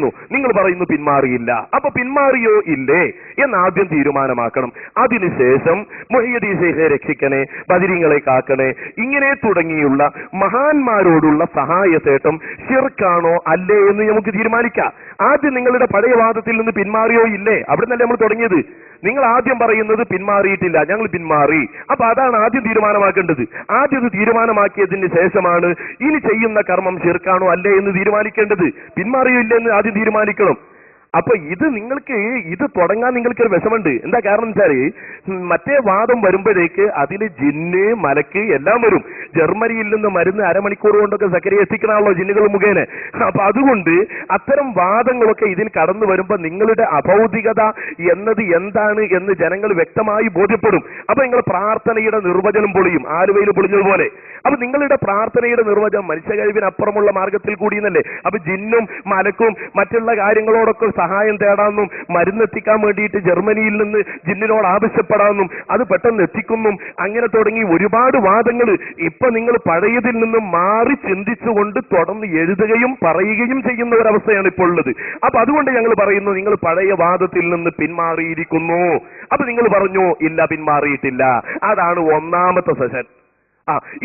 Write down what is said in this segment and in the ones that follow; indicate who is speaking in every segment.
Speaker 1: പറയുന്നു, നിങ്ങൾ പറയുന്നു പിന്മാറിയില്ല. അപ്പൊ പിന്മാറിയോ ഇല്ലേ എന്നാദ്യം തീരുമാനമാക്കണം. അതിനുശേഷം മുഹയ്യിദ്ദീൻ ശൈഖെ രക്ഷിക്കണേ, ബദരീങ്ങളെ കാക്കണേ, ഇങ്ങനെ തുടങ്ങിയുള്ള മഹാന്മാരോടുള്ള സഹായത്തേട്ടം ശിർക്കാണോ അല്ലേ എന്ന് നമുക്ക് തീരുമാനിക്കാം. ആദ്യം നിങ്ങളുടെ പഴയ വാദത്തിൽ നിന്ന് പിന്മാറിയോ ഇല്ലേ, അവിടെ നിന്നല്ലേ നമ്മൾ തുടങ്ങിയത്. നിങ്ങൾ ആദ്യം പറയുന്നത് പിന്മാറിയിട്ടില്ല, ഞങ്ങൾ പിന്മാറി. അപ്പൊ അതാണ് ആദ്യം തീരുമാനമാക്കേണ്ടത്. ആദ്യം ഇത് തീരുമാനമാക്കിയതിന് ശേഷമാണ് ഇനി ചെയ്യുന്ന കർമ്മം ശിർക്കാണോ അല്ലേ എന്ന് തീരുമാനിക്കേണ്ടത്. പിന്മാറിയോ ഇല്ലേ എന്ന് ആദ്യം തീരുമാനിക്കണം. അപ്പൊ ഇത് തുടങ്ങാൻ നിങ്ങൾക്കൊരു വിഷമുണ്ട്. എന്താ കാരണം വെച്ചാല് മറ്റേ വാദം വരുമ്പോഴേക്ക് അതിൽ ജിന്ന് മലക്ക് എല്ലാം വരും. ജർമ്മനിയിൽ നിന്ന് മരുന്ന് അരമണിക്കൂർ കൊണ്ടൊക്കെ സക്കരിയ എത്തിക്കണമല്ലോ ജിന്നുകൾ മുഖേന. അപ്പൊ അതുകൊണ്ട് അത്തരം വാദങ്ങളൊക്കെ ഇതിൽ കടന്നു വരുമ്പോ നിങ്ങളുടെ അഭൗതികത എന്നത് എന്താണ് എന്ന് ജനങ്ങൾ വ്യക്തമായി ബോധ്യപ്പെടും. അപ്പൊ നിങ്ങൾ പ്രാർത്ഥനയുടെ നിർവചനം പൊളിയും, ആലുവയിൽ പൊളിഞ്ഞതുപോലെ. അപ്പൊ നിങ്ങളുടെ പ്രാർത്ഥനയുടെ നിർവചനം മനുഷ്യ കഴിവിനപ്പുറമുള്ള മാർഗത്തിൽ കൂടിയെന്നല്ലേ. അപ്പൊ ജിന്നും മലക്കും മറ്റുള്ള കാര്യങ്ങളോടൊക്കെ സഹായം തേടാമെന്നും മരുന്നെത്തിക്കാൻ വേണ്ടിയിട്ട് ജർമ്മനിയിൽ നിന്ന് ജിന്നിനോട് ആവശ്യപ്പെടാമെന്നും അത് പെട്ടെന്ന് എത്തിക്കുന്നു, അങ്ങനെ തുടങ്ങി ഒരുപാട് വാദങ്ങൾ. ഇപ്പൊ നിങ്ങൾ പഴയതിൽ നിന്നും മാറി ചിന്തിച്ചുകൊണ്ട് തുടർന്ന് എഴുതുകയും പറയുകയും ചെയ്യുന്ന ഒരവസ്ഥയാണ് ഇപ്പോൾ ഉള്ളത്. അപ്പൊ അതുകൊണ്ട് ഞങ്ങൾ പറയുന്നു, നിങ്ങൾ പഴയ വാദത്തിൽ നിന്ന് പിന്മാറിയിരിക്കുന്നു. അപ്പൊ നിങ്ങൾ പറഞ്ഞു ഇല്ല, പിന്മാറിയിട്ടില്ല. അതാണ് ഒന്നാമത്തെ സെഷൻ.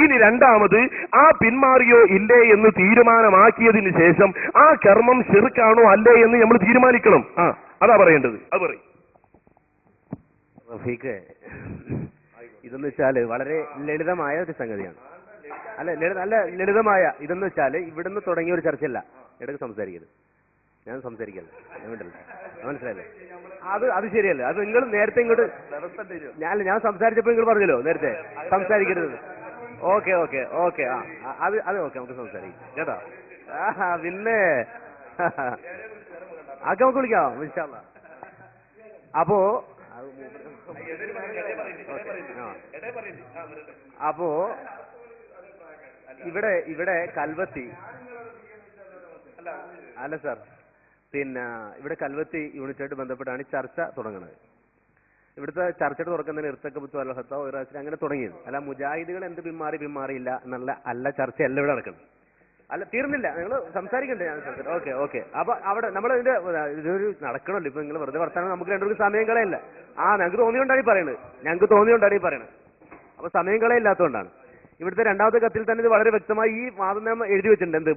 Speaker 1: ഇനി രണ്ടാമത്, ആ പിന്മാറിയോ ഇല്ലേ എന്ന് തീരുമാനമാക്കിയതിന് ശേഷം ആ കർമ്മം ശിർക്കാണോ അല്ലേ എന്ന് നമ്മൾ തീരുമാനിക്കണം. അതാ പറയേണ്ടത്. അത് പറയും
Speaker 2: റഫീഖ്. ഇതെന്ന് വെച്ചാല് വളരെ ലളിതമായ ഒരു സംഗതിയാണ്. നല്ല ലളിതമായ ഇതെന്ന് വെച്ചാല് ഇവിടുന്ന് തുടങ്ങിയ ഒരു ചർച്ചയല്ല. ഇടയ്ക്ക് സംസാരിക്കരുത്, ഞാൻ സംസാരിക്കല്ല, മനസ്സിലായില്ലേ? അത് ശരിയല്ല. അത് നിങ്ങൾ നേരത്തെ ഇങ്ങോട്ട് ഞാൻ സംസാരിച്ചപ്പോ നിങ്ങൾ പറഞ്ഞല്ലോ നേരത്തെ സംസാരിക്കരുത്. ഓക്കെ അത് ഓക്കെ, നമുക്ക് സംസാരിക്കാം കേട്ടോ. പിന്നെ ആക്കെ നമുക്ക് വിളിക്കാം ഇൻഷാ അല്ലാഹ്. അപ്പോ ഇവിടെ കൽവത്തി അല്ല സാർ, പിന്നെ ഇവിടെ കൽവത്തി യൂണിറ്റായിട്ട് ബന്ധപ്പെട്ടാണ് ഈ ചർച്ച തുടങ്ങുന്നത്. ഇവിടുത്തെ ചർച്ചയുടെ തുടക്കുന്നതിന് ഇർത്തക്കബത്ത് അൽഹത്ത ഒരാഴ്ച അങ്ങനെ തുടങ്ങിയത്. അല്ല മുജാഹിദുകൾ എന്ത് പിന്മാറിയില്ല എന്നുള്ള ചർച്ചയല്ല ഇവിടെ നടക്കുന്നത്. അല്ല, തീർന്നില്ല, നിങ്ങൾ സംസാരിക്കണ്ടേ? ഞാൻ ഓക്കെ. അപ്പൊ അവിടെ നമ്മൾ ഇതൊരു നടക്കണമല്ലോ. ഇപ്പൊ നിങ്ങൾ വെറുതെ വർത്താനം, നമുക്ക് രണ്ടുപേർക്ക് സമയം കളയല്ല. ഞങ്ങൾക്ക് തോന്നിയോണ്ടാണ് ഈ പറയണത്. അപ്പൊ സമയം കളയില്ലാത്തതുകൊണ്ടാണ്. ഇവിടുത്തെ രണ്ടാമത്തെ കത്തിൽ തന്നെ ഇത് വളരെ വ്യക്തമായി ഈ വാദം എഴുതി വെച്ചിട്ടുണ്ട്. എന്ത്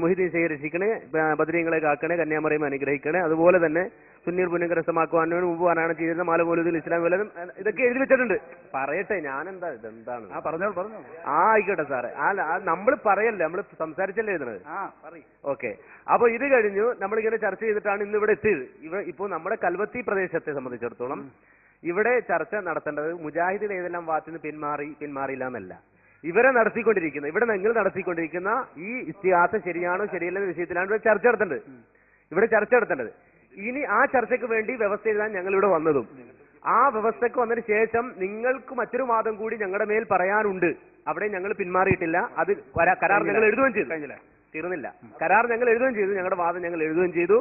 Speaker 2: മുഹീദ്ദീൻ ശൈഖെ രക്ഷിക്കണേ, ബദരീങ്ങളെ കാക്കണേ, കന്യാമറിയം അനുഗ്രഹിക്കണേ, അതുപോലെ തന്നെ സുന്നീർ പുണ്യം കരസ്ഥമാക്കുവാനും മുമ്പ് പാരായണം ചെയ്തിരുന്ന മാല മൗലൂദുൽ ഇസ്ലാം വല്ലതും ഇതൊക്കെ എഴുതി വെച്ചിട്ടുണ്ട്. പറയട്ടെ, ഞാനെന്താ ഇതെന്താണ്? പറഞ്ഞു. ആയിക്കോട്ടെ സാറേ. നമ്മൾ പറയല്ലേ, നമ്മൾ സംസാരിച്ചല്ലേ എഴുതുന്നത്. ഓക്കെ. അപ്പൊ ഇത് കഴിഞ്ഞു നമ്മളിങ്ങനെ ചർച്ച ചെയ്തിട്ടാണ് ഇന്ന് ഇവിടെ എത്തിയത്. ഇപ്പോ നമ്മുടെ കൽവത്തി പ്രദേശത്തെ സംബന്ധിച്ചിടത്തോളം ഇവിടെ ചർച്ച നടത്തേണ്ടത് മുജാഹിദിൽ ഏതെല്ലാം വാത്തിന് പിന്മാറിയില്ല എന്നല്ല, ഇവിടെ നിങ്ങൾ നടത്തിക്കൊണ്ടിരിക്കുന്ന ഈ ഇസ്തിഹാസ ശരിയാണോ ശരിയല്ലെന്ന വിഷയത്തിലാണ് ഇവിടെ ചർച്ച നടത്തേണ്ടത്. ഇനി ആ ചർച്ചയ്ക്ക് വേണ്ടി വ്യവസ്ഥ എഴുതാൻ ഞങ്ങൾ ഇവിടെ വന്നതും, ആ വ്യവസ്ഥക്ക് വന്നതിന് ശേഷം നിങ്ങൾക്ക് മറ്റൊരു വാദം കൂടി ഞങ്ങളുടെ മേൽ പറയാനുണ്ട്. അവിടെ ഞങ്ങൾ പിന്മാറിയിട്ടില്ല. അത് കരാർ ഞങ്ങൾ എഴുതുകയും ചെയ്തു. തീർന്നില്ല. കരാർ ഞങ്ങൾ എഴുതുകയും ചെയ്തു, ഞങ്ങളുടെ വാദം ഞങ്ങൾ എഴുതുകയും ചെയ്തു.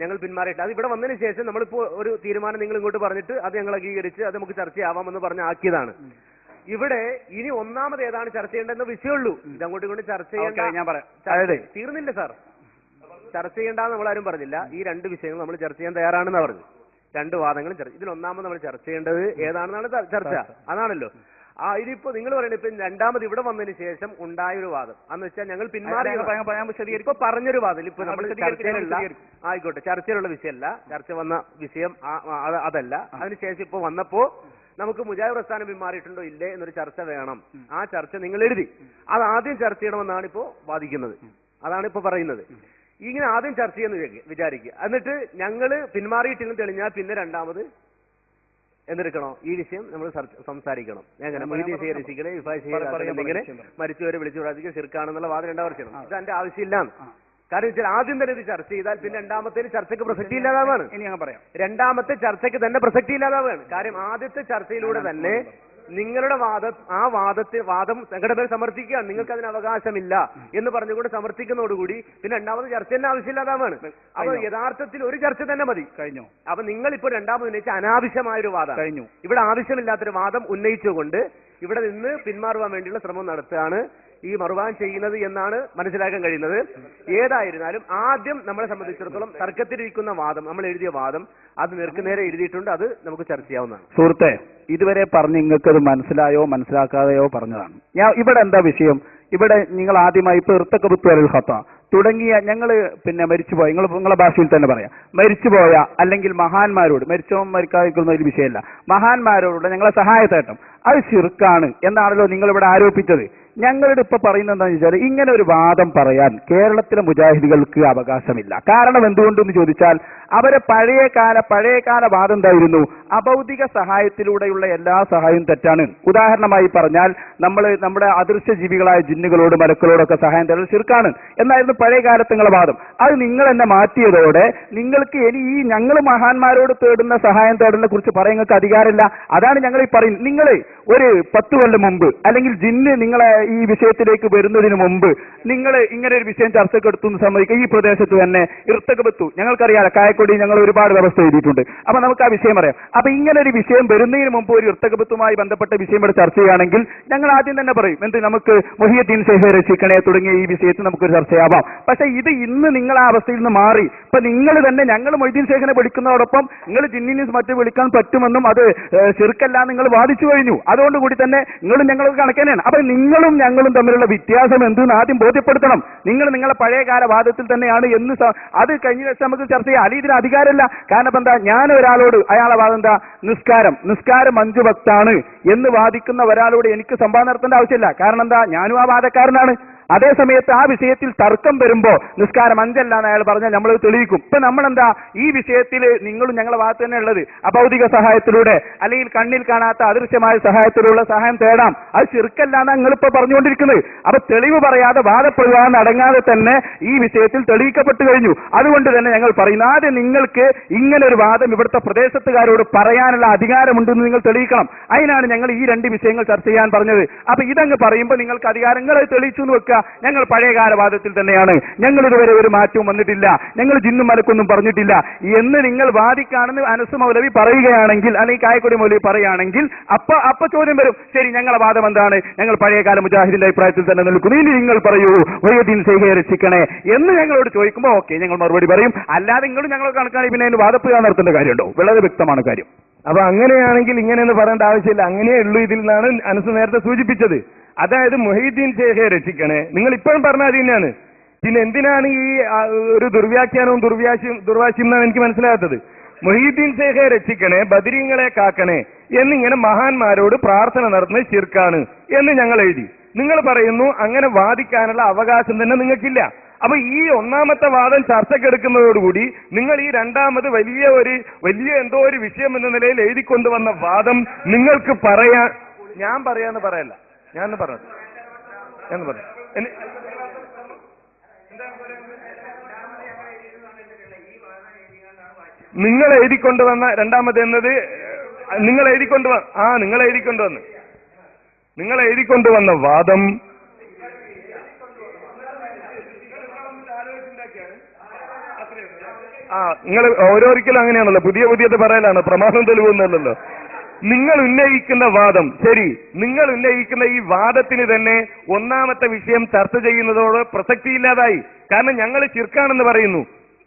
Speaker 2: ഞങ്ങൾ പിന്മാറിയിട്ടില്ല. അത് ഇവിടെ വന്നതിന് ശേഷം നമ്മളിപ്പോ ഒരു തീരുമാനം നിങ്ങൾ ഇങ്ങോട്ട് പറഞ്ഞിട്ട് അത് ഞങ്ങൾ അംഗീകരിച്ച് അത് നമുക്ക് ചർച്ചയാവാമെന്ന് പറഞ്ഞ് ആക്കിയതാണ്. ഇവിടെ ഇനി ഒന്നാമത് ഏതാണ് ചർച്ച ചെയ്യേണ്ടതെന്ന് വിഷയമുള്ളൂ. ഇതങ്ങോട്ട് ഇങ്ങോട്ട് ചർച്ച ചെയ്യേണ്ട തീർന്നില്ല സാർ. ചർച്ച ചെയ്യേണ്ടെന്ന് നമ്മളാരും പറഞ്ഞില്ല. ഈ രണ്ട് വിഷയങ്ങൾ നമ്മൾ ചർച്ച ചെയ്യാൻ തയ്യാറാണെന്ന് പറഞ്ഞു. രണ്ട് വാദങ്ങളും ഇതിൽ ഒന്നാമത് നമ്മൾ ചർച്ച ചെയ്യേണ്ടത് ഏതാണെന്നാണ് ചർച്ച. അതാണല്ലോ. ഇതിപ്പോ നിങ്ങൾ പറയുന്നത് ഇപ്പൊ രണ്ടാമത് ഇവിടെ വന്നതിന് ശേഷം ഉണ്ടായൊരു വാദം എന്ന് വെച്ചാൽ ഞങ്ങൾ പിന്മാറി ഇപ്പൊ പറഞ്ഞൊരു വാദം. ഇപ്പൊ നമ്മൾ ചർച്ചയിലുള്ള ചർച്ചയിലുള്ള വിഷയമല്ല, ചർച്ച വന്ന വിഷയം അതല്ല. അതിനുശേഷം ഇപ്പൊ വന്നപ്പോ നമുക്ക് മുജാഹിദ് പ്രസ്ഥാനം പിന്മാറിയിട്ടുണ്ടോ ഇല്ലേ എന്നൊരു ചർച്ച വേണം. ആ ചർച്ച നിങ്ങൾ എഴുതി. അത് ആദ്യം ചർച്ച ചെയ്യണമെന്നാണ് ഇപ്പോ വാദിക്കുന്നത്. അതാണ് ഇപ്പൊ പറയുന്നത്. ഇങ്ങനെ ആദ്യം ചർച്ച ചെയ്യുന്ന വിചാരിക്കുക. എന്നിട്ട് ഞങ്ങള് പിന്മാറിയിട്ടില്ലെന്ന് തെളിഞ്ഞാൽ പിന്നെ രണ്ടാമത് എന്തെടുക്കണോ ഈ വിഷയം നമ്മൾ സംസാരിക്കണം. എങ്ങനെ മുഹീദ്ദീൻ ശൈഖെ രക്ഷിക്കണേ, ഇങ്ങനെ മരിച്ചവരെ വിളിച്ചു പ്രാർത്ഥിക്കുക ശിർക്കാണെന്നുള്ള വാദം രണ്ടാമത് ചെയ്യണം. ഇത് എന്റെ ആവശ്യമില്ല. കാരണം വെച്ചാൽ ആദ്യം തന്നെ ഇത് ചർച്ച ചെയ്താൽ പിന്നെ രണ്ടാമത്തേന് ചർച്ചയ്ക്ക് പ്രസക്തി ഇല്ലാതാവാണ്. രണ്ടാമത്തെ ചർച്ചയ്ക്ക് തന്നെ പ്രസക്തി ഇല്ലാതാവുകയാണ്. കാര്യം ആദ്യത്തെ ചർച്ചയിലൂടെ തന്നെ നിങ്ങളുടെ വാദം നിങ്ങളുടെ പേര് സമർത്ഥിക്കുകയാണ്. നിങ്ങൾക്ക് അതിന് അവകാശമില്ല എന്ന് പറഞ്ഞുകൊണ്ട് സമർത്ഥിക്കുന്നതോടുകൂടി പിന്നെ രണ്ടാമത് ചർച്ച തന്നെ ആവശ്യമില്ലാതാവാണ്. അപ്പൊ യഥാർത്ഥത്തിൽ ഒരു ചർച്ച തന്നെ മതി. കഴിഞ്ഞു. അപ്പൊ നിങ്ങൾ ഇപ്പോൾ രണ്ടാമത് ഉന്നയിച്ച അനാവശ്യമായൊരു വാദം കഴിഞ്ഞു. ഇവിടെ ആവശ്യമില്ലാത്തൊരു വാദം ഉന്നയിച്ചുകൊണ്ട് ഇവിടെ നിന്ന് പിന്മാറുവാൻ വേണ്ടിയുള്ള ശ്രമം നടത്തുകയാണ്. ഈ മറുവാൻ ചെയ്യുന്നത് എന്നാണ് മനസ്സിലാക്കാൻ കഴിയുന്നത്. ഏതായിരുന്നാലും ആദ്യം നമ്മളെ സംബന്ധിച്ചിടത്തോളം തർക്കത്തിലിരിക്കുന്ന വാദം, നമ്മൾ എഴുതിയ വാദം അത് നേർക്കുനേരെ എഴുതിയിട്ടുണ്ട്, അത് നമുക്ക് ചർച്ച ചെയ്യാവുന്നതാണ്.
Speaker 3: സുഹൃത്തെ, ഇതുവരെ പറഞ്ഞ് നിങ്ങൾക്കത് മനസ്സിലായോ മനസ്സിലാക്കാതെയോ പറഞ്ഞതാണ്. ഇവിടെ എന്താ വിഷയം? ഇവിടെ നിങ്ങൾ ആദ്യമായി ഇപ്പൊ ഇർത്തക്കബുത്വൽ ഖത്ത തുടങ്ങിയ ഞങ്ങള് പിന്നെ മരിച്ചുപോയ, നിങ്ങളെ ഭാഷയിൽ തന്നെ പറയാം, മരിച്ചുപോയ അല്ലെങ്കിൽ മഹാന്മാരോട്, മരിച്ചോ മരിക്കാതിരിക്കുന്ന ഒരു വിഷയമല്ല, മഹാന്മാരോട് ഞങ്ങളെ സഹായത്തേട്ടം അത് ശിർക്കാണ് എന്നാണല്ലോ നിങ്ങൾ ഇവിടെ ആരോപിച്ചത്. ഞങ്ങളുടെ ഇപ്പൊ പറയുന്നത് എന്താണെന്ന് വെച്ചാൽ, ഇങ്ങനെ ഒരു വാദം പറയാൻ കേരളത്തിലെ മുജാഹിദുകൾക്ക് അവകാശമില്ല. കാരണം എന്തുകൊണ്ടെന്ന് ചോദിച്ചാൽ, അവരെ പഴയകാല വാദം എന്തായിരുന്നു? അഭൗതിക സഹായത്തിലൂടെയുള്ള എല്ലാ സഹായവും തെറ്റാണ്. ഉദാഹരണമായി പറഞ്ഞാൽ, നമ്മുടെ അദൃശ്യ ജീവികളായ ജിന്നുകളോട് മലക്കളോടൊക്കെ സഹായം തരുന്നത് ശിർക്കാണ് എന്നായിരുന്നു പഴയ കാലത്തുള്ള വാദം. അത് നിങ്ങൾ എന്നെ മാറ്റിയതോടെ നിങ്ങൾക്ക് ഇനി ഈ ഞങ്ങൾ മഹാന്മാരോട് തേടുന്ന സഹായം തേടുന്നതിനെ കുറിച്ച് പറയാൻ നിങ്ങൾക്ക് അധികാരമില്ല. അതാണ് ഞങ്ങൾ ഈ പറയുന്നത്. നിങ്ങൾ ഒരു 10 കൊല്ലം മുമ്പ് അല്ലെങ്കിൽ ജിന്ന് നിങ്ങളെ ഈ വിഷയത്തിലേക്ക് വരുന്നതിന് മുമ്പ് നിങ്ങൾ ഇങ്ങനെ ഒരു വിഷയം ചർച്ചയ്ക്ക് എടുത്തു സമ്മതിക്കുക. ഈ പ്രദേശത്ത് തന്നെ ഇർത്തകബത്തു ഞങ്ങൾക്കറിയാം, കായക്കൊടി ഞങ്ങൾ ഒരുപാട് വ്യവസ്ഥ എഴുതിയിട്ടുണ്ട്. അപ്പൊ നമുക്ക് ആ വിഷയം അറിയാം. അപ്പൊ ഇങ്ങനെ ഒരു വിഷയം വരുന്നതിന് മുമ്പ് ഒരു ഇർത്തകബത്തുമായി ബന്ധപ്പെട്ട വിഷയം ഇവിടെ ചർച്ച ചെയ്യുകയാണെങ്കിൽ ഞങ്ങൾ ആദ്യം തന്നെ പറയും, എന്ത് നമുക്ക് മുഹിയുദ്ദീൻ ഷെയ്ഖ് രക്ഷിക്കണേ തുടങ്ങിയ ഈ വിഷയത്തിൽ നമുക്കൊരു ചർച്ചയാവാം. പക്ഷെ ഇത് ഇന്ന് നിങ്ങൾ ആ അവസ്ഥയിൽ നിന്ന് മാറി. ഇപ്പൊ നിങ്ങൾ തന്നെ ഞങ്ങൾ മൊയ്തീൻ ഷെയ്ഖിനെ വിളിക്കുന്നതോടൊപ്പം നിങ്ങൾ ജിന്നിനെ മറ്റു വിളിക്കാൻ പറ്റുമെന്നും അത് ശിർക്കല്ല നിങ്ങൾ വാദിച്ചു കഴിഞ്ഞു. അതുകൊണ്ടുകൂടി തന്നെ നിങ്ങളും ഞങ്ങൾക്ക് കണക്കന്നെയാണ്. അപ്പൊ നിങ്ങളും ഞങ്ങളും തമ്മിലുള്ള വ്യത്യാസം എന്തെന്ന് ആദ്യം ബോധ്യപ്പെടുത്തണം. നിങ്ങളെ പഴയകാല വാദത്തിൽ തന്നെയാണ് എന്ന് അത് കഴിഞ്ഞ ദിവസം നമുക്ക് ചർച്ച ചെയ്യാം. അലി ഇതിന് അധികാരമില്ല. കാരണം എന്താ, ഞാൻ ഒരാളോട് അയാളെ വാദം എന്താ, നിസ്കാരം 5 വക്താണ് എന്ന് വാദിക്കുന്ന ഒരാളോട് എനിക്ക് സംവാദം നടത്തേണ്ട ആവശ്യമില്ല. കാരണം എന്താ, ഞാനും ആ വാദക്കാരനാണ്. അതേ സമയത്ത് ആ വിഷയത്തിൽ തർക്കം വരുമ്പോ നിസ്കാരം 5 അല്ലാന്ന് അയാൾ പറഞ്ഞാൽ നമ്മൾ തെളിയിക്കും. ഇപ്പൊ നമ്മളെന്താ ഈ വിഷയത്തിൽ നിങ്ങളും ഞങ്ങളെ ഭാഗത്ത് തന്നെ ഉള്ളത് അഭൗതിക സഹായത്തിലൂടെ അല്ലെങ്കിൽ കണ്ണിൽ കാണാത്ത അദൃശ്യമായ സഹായത്തിലുള്ള സഹായം തേടാം, അത് ശിർക്കല്ലാന്ന് നിങ്ങളിപ്പോ പറഞ്ഞുകൊണ്ടിരിക്കുന്നത്. അപ്പൊ തെളിവ് പറയാതെ വാദപ്രതിവാദം അടങ്ങാതെ തന്നെ ഈ വിഷയത്തിൽ തെളിയിക്കപ്പെട്ടു കഴിഞ്ഞു. അതുകൊണ്ട് തന്നെ ഞങ്ങൾ പറയുന്നു, ആദ്യം നിങ്ങൾക്ക് ഇങ്ങനെ ഒരു വാദം ഇവിടുത്തെ പ്രദേശത്തുകാരോട് പറയാനുള്ള അധികാരമുണ്ടെന്ന് നിങ്ങൾ തെളിയിക്കണം. അതിനാണ് ഞങ്ങൾ ഈ 2 വിഷയങ്ങൾ ചർച്ച ചെയ്യാൻ പറഞ്ഞത്. അപ്പൊ ഇതങ്ങ് പറയുമ്പോൾ നിങ്ങൾക്ക് അധികാരങ്ങൾ തെളിയിച്ചു എന്ന് വെക്കുക. ഞങ്ങൾ പഴയകാലവാദത്തിൽ തന്നെയാണ്, ഞങ്ങൾ ഇതുവരെ ഒരു മാറ്റവും വന്നിട്ടില്ല, ഞങ്ങൾ ജിന്നും മലക്കൊന്നും പറഞ്ഞിട്ടില്ല എന്ന് നിങ്ങൾ വാദിക്കാണെന്ന് അനസ് മൗലവി പറയുകയാണെങ്കിൽ അല്ലെങ്കിൽ കായക്കൊടി മൗലവി പറയുകയാണെങ്കിൽ അപ്പൊ ചോദ്യം വരും, ശരി ഞങ്ങളെ വാദം എന്താണ്, ഞങ്ങൾ പഴയകാല മുജാഹിദിന്റെ അഭിപ്രായത്തിൽ തന്നെ നിൽക്കുന്നു, ഇനി നിങ്ങൾ പറയൂ മുഹിയുദ്ദീൻ ഷെയ്ഖിനെ രക്ഷിക്കണേ എന്ന് ഞങ്ങളോട് ചോദിക്കുമ്പോൾ ഓക്കെ ഞങ്ങൾ മറുപടി പറയും. അല്ലാതെ നിങ്ങൾ ഞങ്ങൾ കണക്കാണെങ്കിൽ പിന്നെ അതിന് വാദപ്രയോഗം നടത്തേണ്ട കാര്യമുണ്ടോ? വളരെ വ്യക്തമാണ് കാര്യം.
Speaker 1: അപ്പൊ അങ്ങനെയാണെങ്കിൽ ഇങ്ങനെയൊന്നും പറയേണ്ട ആവശ്യമില്ല. അങ്ങനെയേ ഉള്ളൂ. ഇതിൽ നിന്നാണ് അനസ് നേരത്തെ സൂചിപ്പിച്ചത്. അതായത് മുഹീദ്ദീൻ ഷെയ്ഖെ രക്ഷിക്കണേ, നിങ്ങൾ ഇപ്പോഴും പറഞ്ഞ അത് തന്നെയാണ്. പിന്നെ എന്തിനാണ് ഈ ഒരു ദുർവ്യാഖ്യാനവും ദുർവാശിയും എന്നാണ് എനിക്ക് മനസ്സിലാകാത്തത്. മുഹീദ്ദീൻ ഷെയ്ഖെ രക്ഷിക്കണേ, ബദരീങ്ങളെ കാക്കണേ എന്നിങ്ങനെ മഹാന്മാരോട് പ്രാർത്ഥന നടത്തുന്നത് ശിർക്കാണ് എന്ന് ഞങ്ങൾ എഴുതി. നിങ്ങൾ പറയുന്നു അങ്ങനെ വാദിക്കാനുള്ള അവകാശം തന്നെ നിങ്ങൾക്കില്ല. അപ്പൊ ഈ ഒന്നാമത്തെ വാദം ചർച്ചക്കെടുക്കുന്നതോടുകൂടി നിങ്ങൾ ഈ രണ്ടാമത് വലിയ എന്തോ ഒരു വിഷയം എന്ന നിലയിൽ എഴുതിക്കൊണ്ടുവന്ന വാദം നിങ്ങൾക്ക് പറയാൻ, ഞാൻ പറയാന്ന് പറയല്ല, ഞാൻ പറഞ്ഞു നിങ്ങൾ എഴുതിക്കൊണ്ടുവന്ന രണ്ടാമത് എന്നത് നിങ്ങൾ എഴുതിക്കൊണ്ടുവന്ന വാദം നിങ്ങൾ ഓരോരിക്കലും അങ്ങനെയാണല്ലോ, പുതിയത് പറയലാണ്, പ്രമാണം തെളിവൊന്നുമല്ലല്ലോ. നിങ്ങൾ ഉന്നയിക്കുന്ന വാദം ശരി, നിങ്ങൾ ഉന്നയിക്കുന്ന ഈ വാദത്തിന് തന്നെ ഒന്നാമത്തെ വിഷയം ചർച്ച ചെയ്യുന്നതോട് പ്രസക്തിയില്ലാതായി. കാരണം ഞങ്ങൾ ശിർക്കാണെന്ന് പറയുന്നു.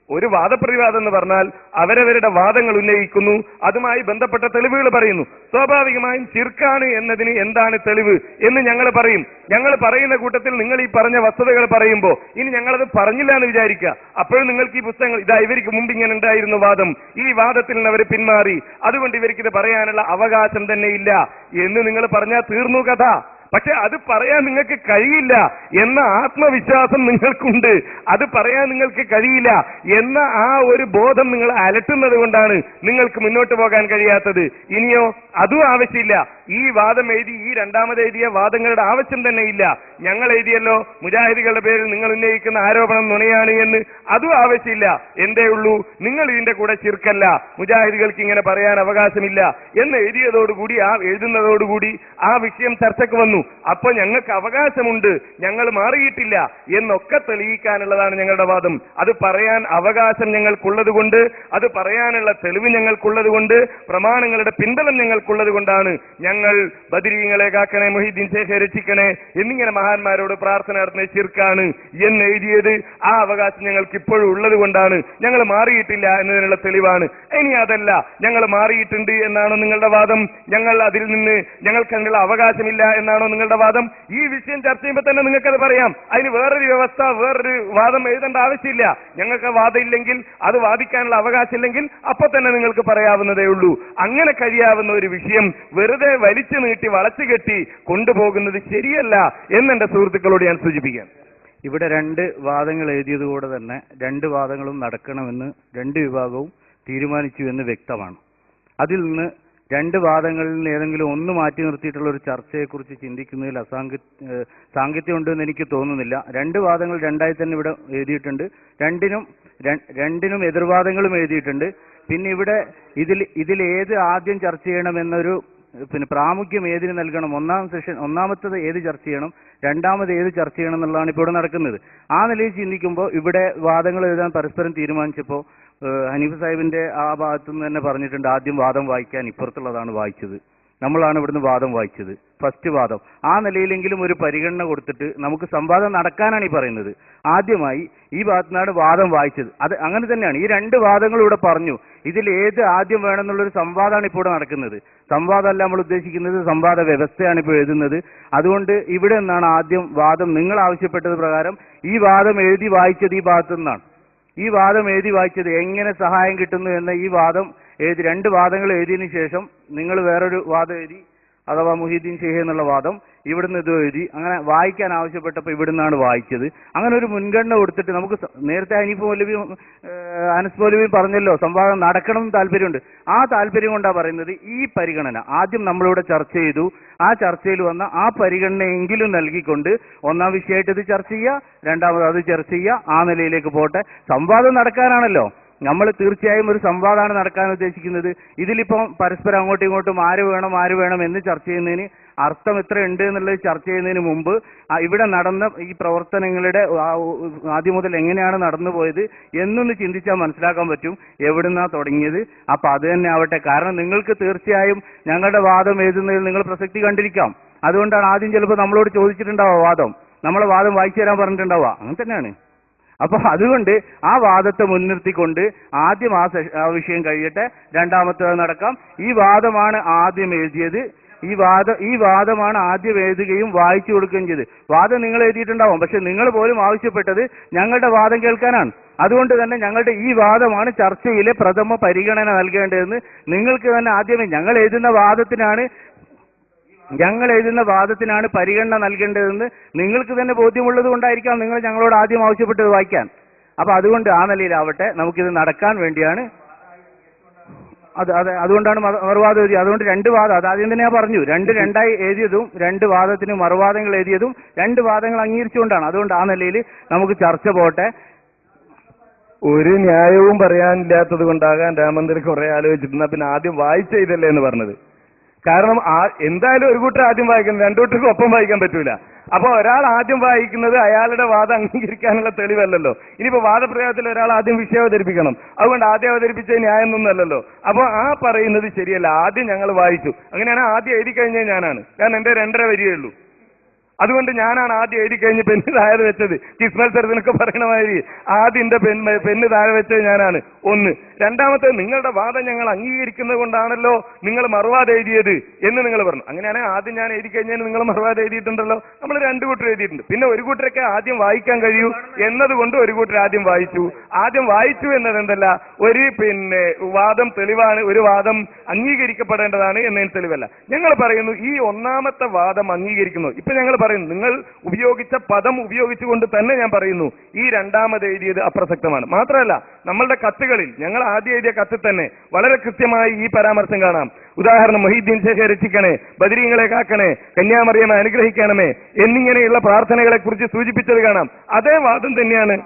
Speaker 1: ഒരു വാദപ്രതിവാദം എന്ന് പറഞ്ഞാൽ അവരവരുടെ വാദങ്ങൾ ഉന്നയിക്കുന്നു, അതുമായി ബന്ധപ്പെട്ട തെളിവുകൾ പറയുന്നു. സ്വാഭാവികമായും ശിർക്കാണ് എന്നതിന് എന്താണ് തെളിവ് എന്ന് ഞങ്ങൾ പറയും. ഞങ്ങൾ പറയുന്ന കൂട്ടത്തിൽ നിങ്ങൾ ഈ പറഞ്ഞ വസ്തുതകൾ പറയുമ്പോൾ ഇനി ഞങ്ങളത് പറഞ്ഞില്ല എന്ന് വിചാരിക്കുക. അപ്പോഴും നിങ്ങൾക്ക് ഈ പുസ്തകങ്ങൾ ഇതാ ഇവർക്ക് മുമ്പ് ഇങ്ങനെ ഉണ്ടായിരുന്നു വാദം, ഈ വാദത്തിൽ നിന്ന് അവർ പിന്മാറി, അതുകൊണ്ട് ഇവർക്കിത് പറയാനുള്ള അവകാശം തന്നെ ഇല്ല എന്ന് നിങ്ങൾ പറഞ്ഞാൽ തീർന്നു കഥ. പക്ഷെ അത് പറയാൻ നിങ്ങൾക്ക് കഴിയില്ല എന്ന ആത്മവിശ്വാസം നിങ്ങൾക്കുണ്ട്. അത് പറയാൻ നിങ്ങൾക്ക് കഴിയില്ല എന്ന ആ ഒരു ബോധം നിങ്ങൾ അലട്ടുന്നത് കൊണ്ടാണ് നിങ്ങൾക്ക് മുന്നോട്ട് പോകാൻ കഴിയാത്തത്. ഇനിയോ അതും ആവശ്യമില്ല. ഈ വാദം എഴുതി ഈ രണ്ടാമത് എഴുതിയ വാദങ്ങളുടെ ആവശ്യം തന്നെ ഇല്ല. ഞങ്ങൾ എഴുതിയല്ലോ മുജാഹിദികളുടെ പേരിൽ നിങ്ങൾ ഉന്നയിക്കുന്ന ആരോപണം നുണയാണ് എന്ന്, അതും ആവശ്യമില്ല. എന്തേ ഉള്ളൂ, നിങ്ങൾ ഇതിന്റെ കൂടെ ശിർക്കല്ല, മുജാഹിദികൾക്ക് ഇങ്ങനെ പറയാൻ അവകാശമില്ല എന്ന് എഴുതുന്നതോടുകൂടി ആ വിഷയം ചർച്ചയ്ക്ക് വന്നു. അപ്പൊ ഞങ്ങൾക്ക് അവകാശമുണ്ട്, ഞങ്ങൾ മാറിയിട്ടില്ല എന്നൊക്കെ തെളിയിക്കാനുള്ളതാണ് ഞങ്ങളുടെ വാദം. അത് പറയാൻ അവകാശം ഞങ്ങൾക്കുള്ളത് കൊണ്ട്, അത് പറയാനുള്ള തെളിവ് ഞങ്ങൾക്കുള്ളത് കൊണ്ട്, പ്രമാണങ്ങളുടെ പിൻബലം ഞങ്ങൾക്കുള്ളത് കൊണ്ടാണ് ഞങ്ങൾ ബദരീങ്ങളെ കാക്കണേ, മൊഹീദ്ദീൻ ശേഖെ രക്ഷിക്കണേ എന്നിങ്ങനെ മഹാന്മാരോട് പ്രാർത്ഥന നടത്തുന്ന ശിർക്കാണ് എന്ന് എഴുതിയത് ആ അവകാശം ഞങ്ങൾക്ക് ഇപ്പോഴും ഉള്ളത് കൊണ്ടാണ്, ഞങ്ങൾ മാറിയിട്ടില്ല എന്നതിനുള്ള തെളിവാണ്. ഇനി അതല്ല, ഞങ്ങൾ മാറിയിട്ടുണ്ട് എന്നാണോ നിങ്ങളുടെ വാദം? ഞങ്ങൾ അതിൽ നിന്ന് ഞങ്ങൾക്ക് അതിനുള്ള അവകാശമില്ല എന്നാണോ നിങ്ങളുടെ വാദം? ഈ വിഷയം ചർച്ച ചെയ്യുമ്പോൾ തന്നെ നിങ്ങൾക്കത് പറയാം. അതിന് വേറൊരു വ്യവസ്ഥ, വേറൊരു വാദം എഴുതേണ്ട ആവശ്യമില്ല. ഞങ്ങൾക്ക് വാദം ഇല്ലെങ്കിൽ, അത് വാദിക്കാനുള്ള അവകാശം ഇല്ലെങ്കിൽ അപ്പൊ തന്നെ നിങ്ങൾക്ക് പറയാവുന്നതേ ഉള്ളൂ. അങ്ങനെ കഴിയാവുന്ന ഒരു വിഷയം വെറുതെ വലിച്ചു നീട്ടി വളച്ചു കെട്ടി കൊണ്ടുപോകുന്നത് ശരിയല്ല എന്നെന്റെ സുഹൃത്തുക്കളോട് ഞാൻ സൂചിപ്പിക്കാം.
Speaker 3: ഇവിടെ രണ്ട് വാദങ്ങൾ എഴുതിയതുകൂടെ തന്നെ രണ്ട് വാദങ്ങളും നടക്കണമെന്ന് രണ്ട് വിഭാഗവും തീരുമാനിച്ചു എന്ന് വ്യക്തമാണ്. അതിൽ നിന്ന് രണ്ട് വാദങ്ങളിൽ നിന്ന് ഏതെങ്കിലും ഒന്ന് മാറ്റി നിർത്തിയിട്ടുള്ള ഒരു ചർച്ചയെക്കുറിച്ച് ചിന്തിക്കുന്നതിൽ സാങ്കത്യമുണ്ടെന്ന് എനിക്ക് തോന്നുന്നില്ല. രണ്ട് വാദങ്ങൾ രണ്ടായി തന്നെ ഇവിടെ എഴുതിയിട്ടുണ്ട്. രണ്ടിനും എതിർവാദങ്ങളും എഴുതിയിട്ടുണ്ട്. പിന്നെ ഇവിടെ ഇതിൽ ഏത് ആദ്യം ചർച്ച ചെയ്യണമെന്നൊരു പ്രാമുഖ്യം ഏതിന് നൽകണം, ഒന്നാമത്തത് ഏത് ചർച്ച ചെയ്യണം, രണ്ടാമത് ഏത് ചർച്ച ചെയ്യണം എന്നുള്ളതാണ് ഇപ്പോൾ ഇവിടെ നടക്കുന്നത്. ആ നിലയിൽ ചിന്തിക്കുമ്പോൾ ഇവിടെ വാദങ്ങൾ എഴുതാൻ പരസ്പരം തീരുമാനിച്ചപ്പോൾ ഹനീഫ് സാഹിബിന്റെ ആ ഭാഗത്തുനിന്ന് തന്നെ പറഞ്ഞിട്ടുണ്ട്, ആദ്യം വാദം വായിക്കാൻ ഇപ്പുറത്തുള്ളതാണ് വായിച്ചത്, നമ്മളാണ് ഇവിടുന്ന് വാദം വായിച്ചത്, ഫസ്റ്റ് വാദം. ആ നിലയിലെങ്കിലും ഒരു പരിഗണന കൊടുത്തിട്ട് നമുക്ക് സംവാദം നടക്കാനാണ് ഈ പറയുന്നത്. ആദ്യമായി ഈ ഭാഗത്തുനിന്നാണ് വാദം വായിച്ചത്. അത് അങ്ങനെ തന്നെയാണ്. ഈ രണ്ട് വാദങ്ങളും ഇവിടെ പറഞ്ഞു. ഇതിൽ ഏത് ആദ്യം വേണമെന്നുള്ളൊരു സംവാദമാണ് ഇപ്പോൾ നടക്കുന്നത്. സംവാദമല്ല നമ്മൾ ഉദ്ദേശിക്കുന്നത്, സംവാദ വ്യവസ്ഥയാണ് ഇപ്പോൾ എഴുതുന്നത്. അതുകൊണ്ട് ഇവിടെ നിന്നാണ് ആദ്യം വാദം, നിങ്ങൾ ആവശ്യപ്പെട്ടത് പ്രകാരം ഈ വാദം എഴുതി വായിച്ചത് ഈ ഭാഗത്തു നിന്നാണ്. ഈ വാദം എഴുതി വായിച്ചത് എങ്ങനെ സഹായം കിട്ടുന്നു എന്ന ഈ വാദം എഴുതി, രണ്ട് വാദങ്ങൾ എഴുതിയതിനു ശേഷം നിങ്ങൾ വേറൊരു വാദം എഴുതി, അഥവാ മുഹീദ്ദീൻ ശേഖ് എന്നുള്ള വാദം ഇവിടുന്ന് ഇത് എഴുതി. അങ്ങനെ വായിക്കാൻ ആവശ്യപ്പെട്ടപ്പോൾ ഇവിടുന്നാണ് വായിച്ചത്. അങ്ങനെ ഒരു മുൻഗണന കൊടുത്തിട്ട് നമുക്ക് നേരത്തെ ഹനീഫ് മൗലവിയും അനസ് മൗലവിയും പറഞ്ഞല്ലോ സംവാദം നടക്കണം എന്ന് താല്പര്യമുണ്ട്. ആ താല്പര്യം കൊണ്ടാണ് പറയുന്നത് ഈ പരിഗണന ആദ്യം നമ്മളിവിടെ ചർച്ച ചെയ്തു. ആ ചർച്ചയിൽ വന്ന ആ പരിഗണനയെങ്കിലും നൽകിക്കൊണ്ട് ഒന്നാം വിഷയമായിട്ട് ഇത് ചർച്ച ചെയ്യുക, രണ്ടാമത് അത് ചർച്ച ചെയ്യുക, ആ നിലയിലേക്ക് പോട്ടെ. സംവാദം നടക്കാനാണല്ലോ നമ്മൾ തീർച്ചയായും ഒരു സംവാദമാണ് നടക്കാൻ ഉദ്ദേശിക്കുന്നത്. ഇതിലിപ്പം പരസ്പരം അങ്ങോട്ടും ഇങ്ങോട്ടും ആര് വേണം എന്ന് ചർച്ച ചെയ്യുന്നതിന് അർത്ഥം എത്ര ഉണ്ട് എന്നുള്ളത് ചർച്ച ചെയ്യുന്നതിന് മുമ്പ് ഇവിടെ നടന്ന ഈ പ്രവർത്തനങ്ങളുടെ ആദ്യം മുതൽ എങ്ങനെയാണ് നടന്നു പോയത് എന്നൊന്ന് ചിന്തിച്ചാൽ മനസ്സിലാക്കാൻ പറ്റും എവിടുന്നാ തുടങ്ങിയത്. അപ്പൊ അത് തന്നെ ആവട്ടെ. കാരണം നിങ്ങൾക്ക് തീർച്ചയായും ഞങ്ങളുടെ വാദം എഴുതുന്നതിൽ നിങ്ങൾ പ്രസക്തി കണ്ടിരിക്കാം. അതുകൊണ്ടാണ് ആദ്യം ചിലപ്പോൾ നമ്മളോട് ചോദിച്ചിട്ടുണ്ടാവുക വാദം, നമ്മളെ വാദം വായിച്ചു തരാൻ പറഞ്ഞിട്ടുണ്ടാവുക. അങ്ങനെ തന്നെയാണ്. അപ്പൊ അതുകൊണ്ട് ആ വാദത്തെ മുൻനിർത്തിക്കൊണ്ട് ആദ്യം ആ വിഷയം കഴിയട്ടെ, രണ്ടാമത്തേത് നടക്കാം. ഈ വാദമാണ് ആദ്യം എഴുതിയത്. ഈ വാദമാണ് ആദ്യം എഴുതുകയും വായിച്ചു കൊടുക്കുകയും ചെയ്ത്. വാദം നിങ്ങൾ എഴുതിയിട്ടുണ്ടാവും, പക്ഷെ നിങ്ങൾ പോലും ആവശ്യപ്പെട്ടത് ഞങ്ങളുടെ വാദം കേൾക്കാനാണ്. അതുകൊണ്ട് തന്നെ ഞങ്ങളുടെ ഈ വാദമാണ് ചർച്ചയിലെ പ്രഥമ പരിഗണന നൽകേണ്ടതെന്ന് നിങ്ങൾക്ക് തന്നെ ആദ്യമേ ഞങ്ങൾ എഴുതുന്ന വാദത്തിനാണ് പരിഗണന നൽകേണ്ടതെന്ന് നിങ്ങൾക്ക് തന്നെ ബോധ്യമുള്ളത് കൊണ്ടായിരിക്കാം നിങ്ങൾ ഞങ്ങളോട് ആദ്യം ആവശ്യപ്പെട്ടത് വായിക്കാൻ. അപ്പൊ അതുകൊണ്ട് ആ നിലയിലാവട്ടെ, നമുക്കിത് നടക്കാൻ വേണ്ടിയാണ്. അതുകൊണ്ടാണ് മറുവാദം എഴുതിയത്. അതുകൊണ്ട് രണ്ട് വാദം, അത് ആദ്യം തന്നെ ഞാൻ പറഞ്ഞു, രണ്ടായി എഴുതിയതും രണ്ട് വാദത്തിന് മറുവാദങ്ങൾ എഴുതിയതും രണ്ട് വാദങ്ങൾ അംഗീകരിച്ചുകൊണ്ടാണ്. അതുകൊണ്ട് ആ നിലയിൽ നമുക്ക് ചർച്ച പോട്ടെ.
Speaker 1: ഒരു ന്യായവും പറയാനില്ലാത്തത് കൊണ്ടാകാൻ രാമന്തർ കുറെ ആലോചിച്ചിട്ടുണ്ടാ പിന്നെ ആദ്യം വായിച്ചതല്ലേ എന്ന് പറഞ്ഞത്. കാരണം എന്തായാലും ഒരു കൂട്ടർ ആദ്യം വായിക്കുന്നത്, രണ്ടു കൂട്ടർക്കും ഒപ്പം വായിക്കാൻ പറ്റൂല. അപ്പൊ ഒരാൾ ആദ്യം വായിക്കുന്നത് അയാളുടെ വാദം അംഗീകരിക്കാനുള്ള തെളിവല്ലല്ലോ. ഇനിയിപ്പോ വാദപ്രയോഗത്തിൽ ഒരാൾ ആദ്യം വിഷയം അവതരിപ്പിക്കണം. അതുകൊണ്ട് ആദ്യം അവതരിപ്പിച്ച ന്യായമൊന്നുമല്ലല്ലോ. അപ്പൊ ആ പറയുന്നത് ശരിയല്ല. ആദ്യം ഞങ്ങൾ വായിച്ചു. അങ്ങനെയാണ് ആദ്യം എഴുതി കഴിഞ്ഞാൽ ഞാനാണ്. കാരണം എന്റെ 2.5 വരിയേ ഉള്ളൂ. അതുകൊണ്ട് ഞാനാണ് ആദ്യം എഴുതി കഴിഞ്ഞ് പെണ്ണ് താഴെ വെച്ചത്. കിസ് മത്സരത്തിനൊക്കെ പറയണ മാതിരി ആദ്യം എന്റെ പെണ്ണ് താഴെ വെച്ചത് ഞാനാണ്. ഒന്ന്. രണ്ടാമത്തെ, നിങ്ങളുടെ വാദം ഞങ്ങൾ അംഗീകരിക്കുന്നത് കൊണ്ടാണല്ലോ നിങ്ങൾ മറുവാദം എഴുതിയത് എന്ന് നിങ്ങൾ പറഞ്ഞു. അങ്ങനെയാണെങ്കിൽ ആദ്യം ഞാൻ എഴുതി കഴിഞ്ഞാൽ നിങ്ങൾ മറുവാദം എഴുതിയിട്ടുണ്ടല്ലോ. നമ്മൾ 2 കൂട്ടർ എഴുതിയിട്ടുണ്ട്. പിന്നെ ഒരു കൂട്ടരൊക്കെ ആദ്യം വായിക്കാൻ കഴിയൂ എന്നതുകൊണ്ട് ഒരു കൂട്ടർ ആദ്യം വായിച്ചു. ആദ്യം വായിച്ചു എന്നത് എന്തല്ല, ഒരു വാദം തെളിവാണ്, ഒരു വാദം അംഗീകരിക്കപ്പെടേണ്ടതാണ് എന്നതിന് തെളിവല്ല. ഞങ്ങൾ പറയുന്നു ഈ ഒന്നാമത്തെ വാദം അംഗീകരിക്കുന്നു. ഇപ്പൊ ഞങ്ങൾ പറയുന്നു, നിങ്ങൾ ഉപയോഗിച്ച പദം ഉപയോഗിച്ചുകൊണ്ട് തന്നെ ഞാൻ പറയുന്നു ഈ രണ്ടാമത് എഴുതിയത് അപ്രസക്തമാണ്. മാത്രമല്ല നമ്മളുടെ കത്തുകളിൽ, ഞങ്ങൾ ആദ്യം എഴുതിയ കത്തിൽ തന്നെ വളരെ കൃത്യമായി ഈ പരാമർശം കാണാം. ഉദാഹരണം, മൊഹീദ്ദീൻ ശേഖെ രക്ഷിക്കണേ, ബദരീങ്ങളെ കാക്കണേ, കന്യാമറിയമെ അനുഗ്രഹിക്കണമേ എന്നിങ്ങനെയുള്ള പ്രാർത്ഥനകളെ കുറിച്ച് സൂചിപ്പിച്ചത് കാണാം. അതേ വാദം തന്നെയാണ്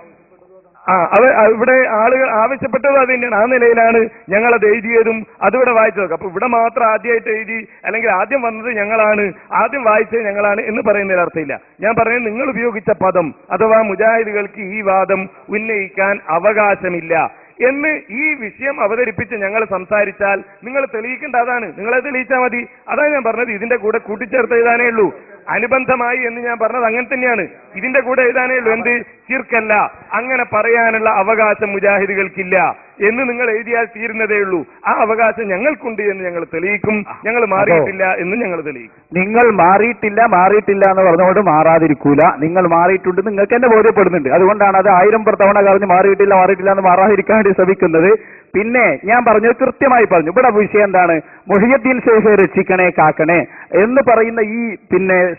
Speaker 1: ഇവിടെ ആളുകൾ ആവശ്യപ്പെട്ടത്. അത് തന്നെയാണ്. ആ നിലയിലാണ് ഞങ്ങളത് എഴുതിയതും അതിവിടെ വായിച്ചതൊക്കെ. അപ്പൊ ഇവിടെ മാത്രം ആദ്യമായിട്ട് എഴുതി, അല്ലെങ്കിൽ ആദ്യം വന്നത് ഞങ്ങളാണ്, ആദ്യം വായിച്ചത് ഞങ്ങളാണ് എന്ന് പറയുന്നതിൽ അർത്ഥമില്ല. ഞാൻ പറയുന്നത് നിങ്ങൾ ഉപയോഗിച്ച പദം അഥവാ മുജാഹിദുകൾക്ക് ഈ വാദം ഉന്നയിക്കാൻ അവകാശമില്ല എന്ന് ഈ വിഷയം അവതരിപ്പിച്ച് ഞങ്ങൾ സംസാരിച്ചാൽ നിങ്ങൾ തെളിയിക്കേണ്ട അതാണ്. നിങ്ങളെ തെളിയിച്ചാൽ മതി. അതാണ് ഞാൻ പറഞ്ഞത്. ഇതിന്റെ കൂടെ കൂട്ടിച്ചേർത്ത് എഴുതാനേ ഉള്ളൂ. അനുബന്ധമായി എന്ന് ഞാൻ പറഞ്ഞത് അങ്ങനെ തന്നെയാണ്. ഇതിന്റെ കൂടെ എഴുതാനേ ഉള്ളൂ. എന്ത് ശിർക്കല്ല, അങ്ങനെ പറയാനുള്ള അവകാശം മുജാഹിദുകൾക്കില്ല എന്ന് നിങ്ങൾ എഴുതിയാൽ തീരുന്നതേ ഉള്ളൂ. ആ അവകാശം ഞങ്ങൾക്കുണ്ട് എന്ന് ഞങ്ങൾ തെളിയിക്കും. ഞങ്ങൾ മാറിയിട്ടില്ല എന്ന് ഞങ്ങൾ തെളിയിക്കും.
Speaker 3: നിങ്ങൾ മാറിയിട്ടില്ല എന്ന് പറഞ്ഞുകൊണ്ട് മാറാതിരിക്കൂല. നിങ്ങൾ മാറിയിട്ടുണ്ട്, നിങ്ങൾക്ക് തന്നെ ബോധ്യപ്പെടുന്നുണ്ട്. അതുകൊണ്ടാണ് അത് 1000 തവണ കറിഞ്ഞ് മാറിയിട്ടില്ല എന്ന് മാറാതിരിക്കാൻ വേണ്ടി ശ്രമിക്കുന്നത്. പിന്നെ ഞാൻ പറഞ്ഞു, കൃത്യമായി പറഞ്ഞു. ഇവിടെ വിഷയം എന്താണ്? മുഹിയുദ്ദീൻ ശൈഖ് രക്ഷിക്കണേ കാക്കണേ എന്ന് പറയുന്ന ഈ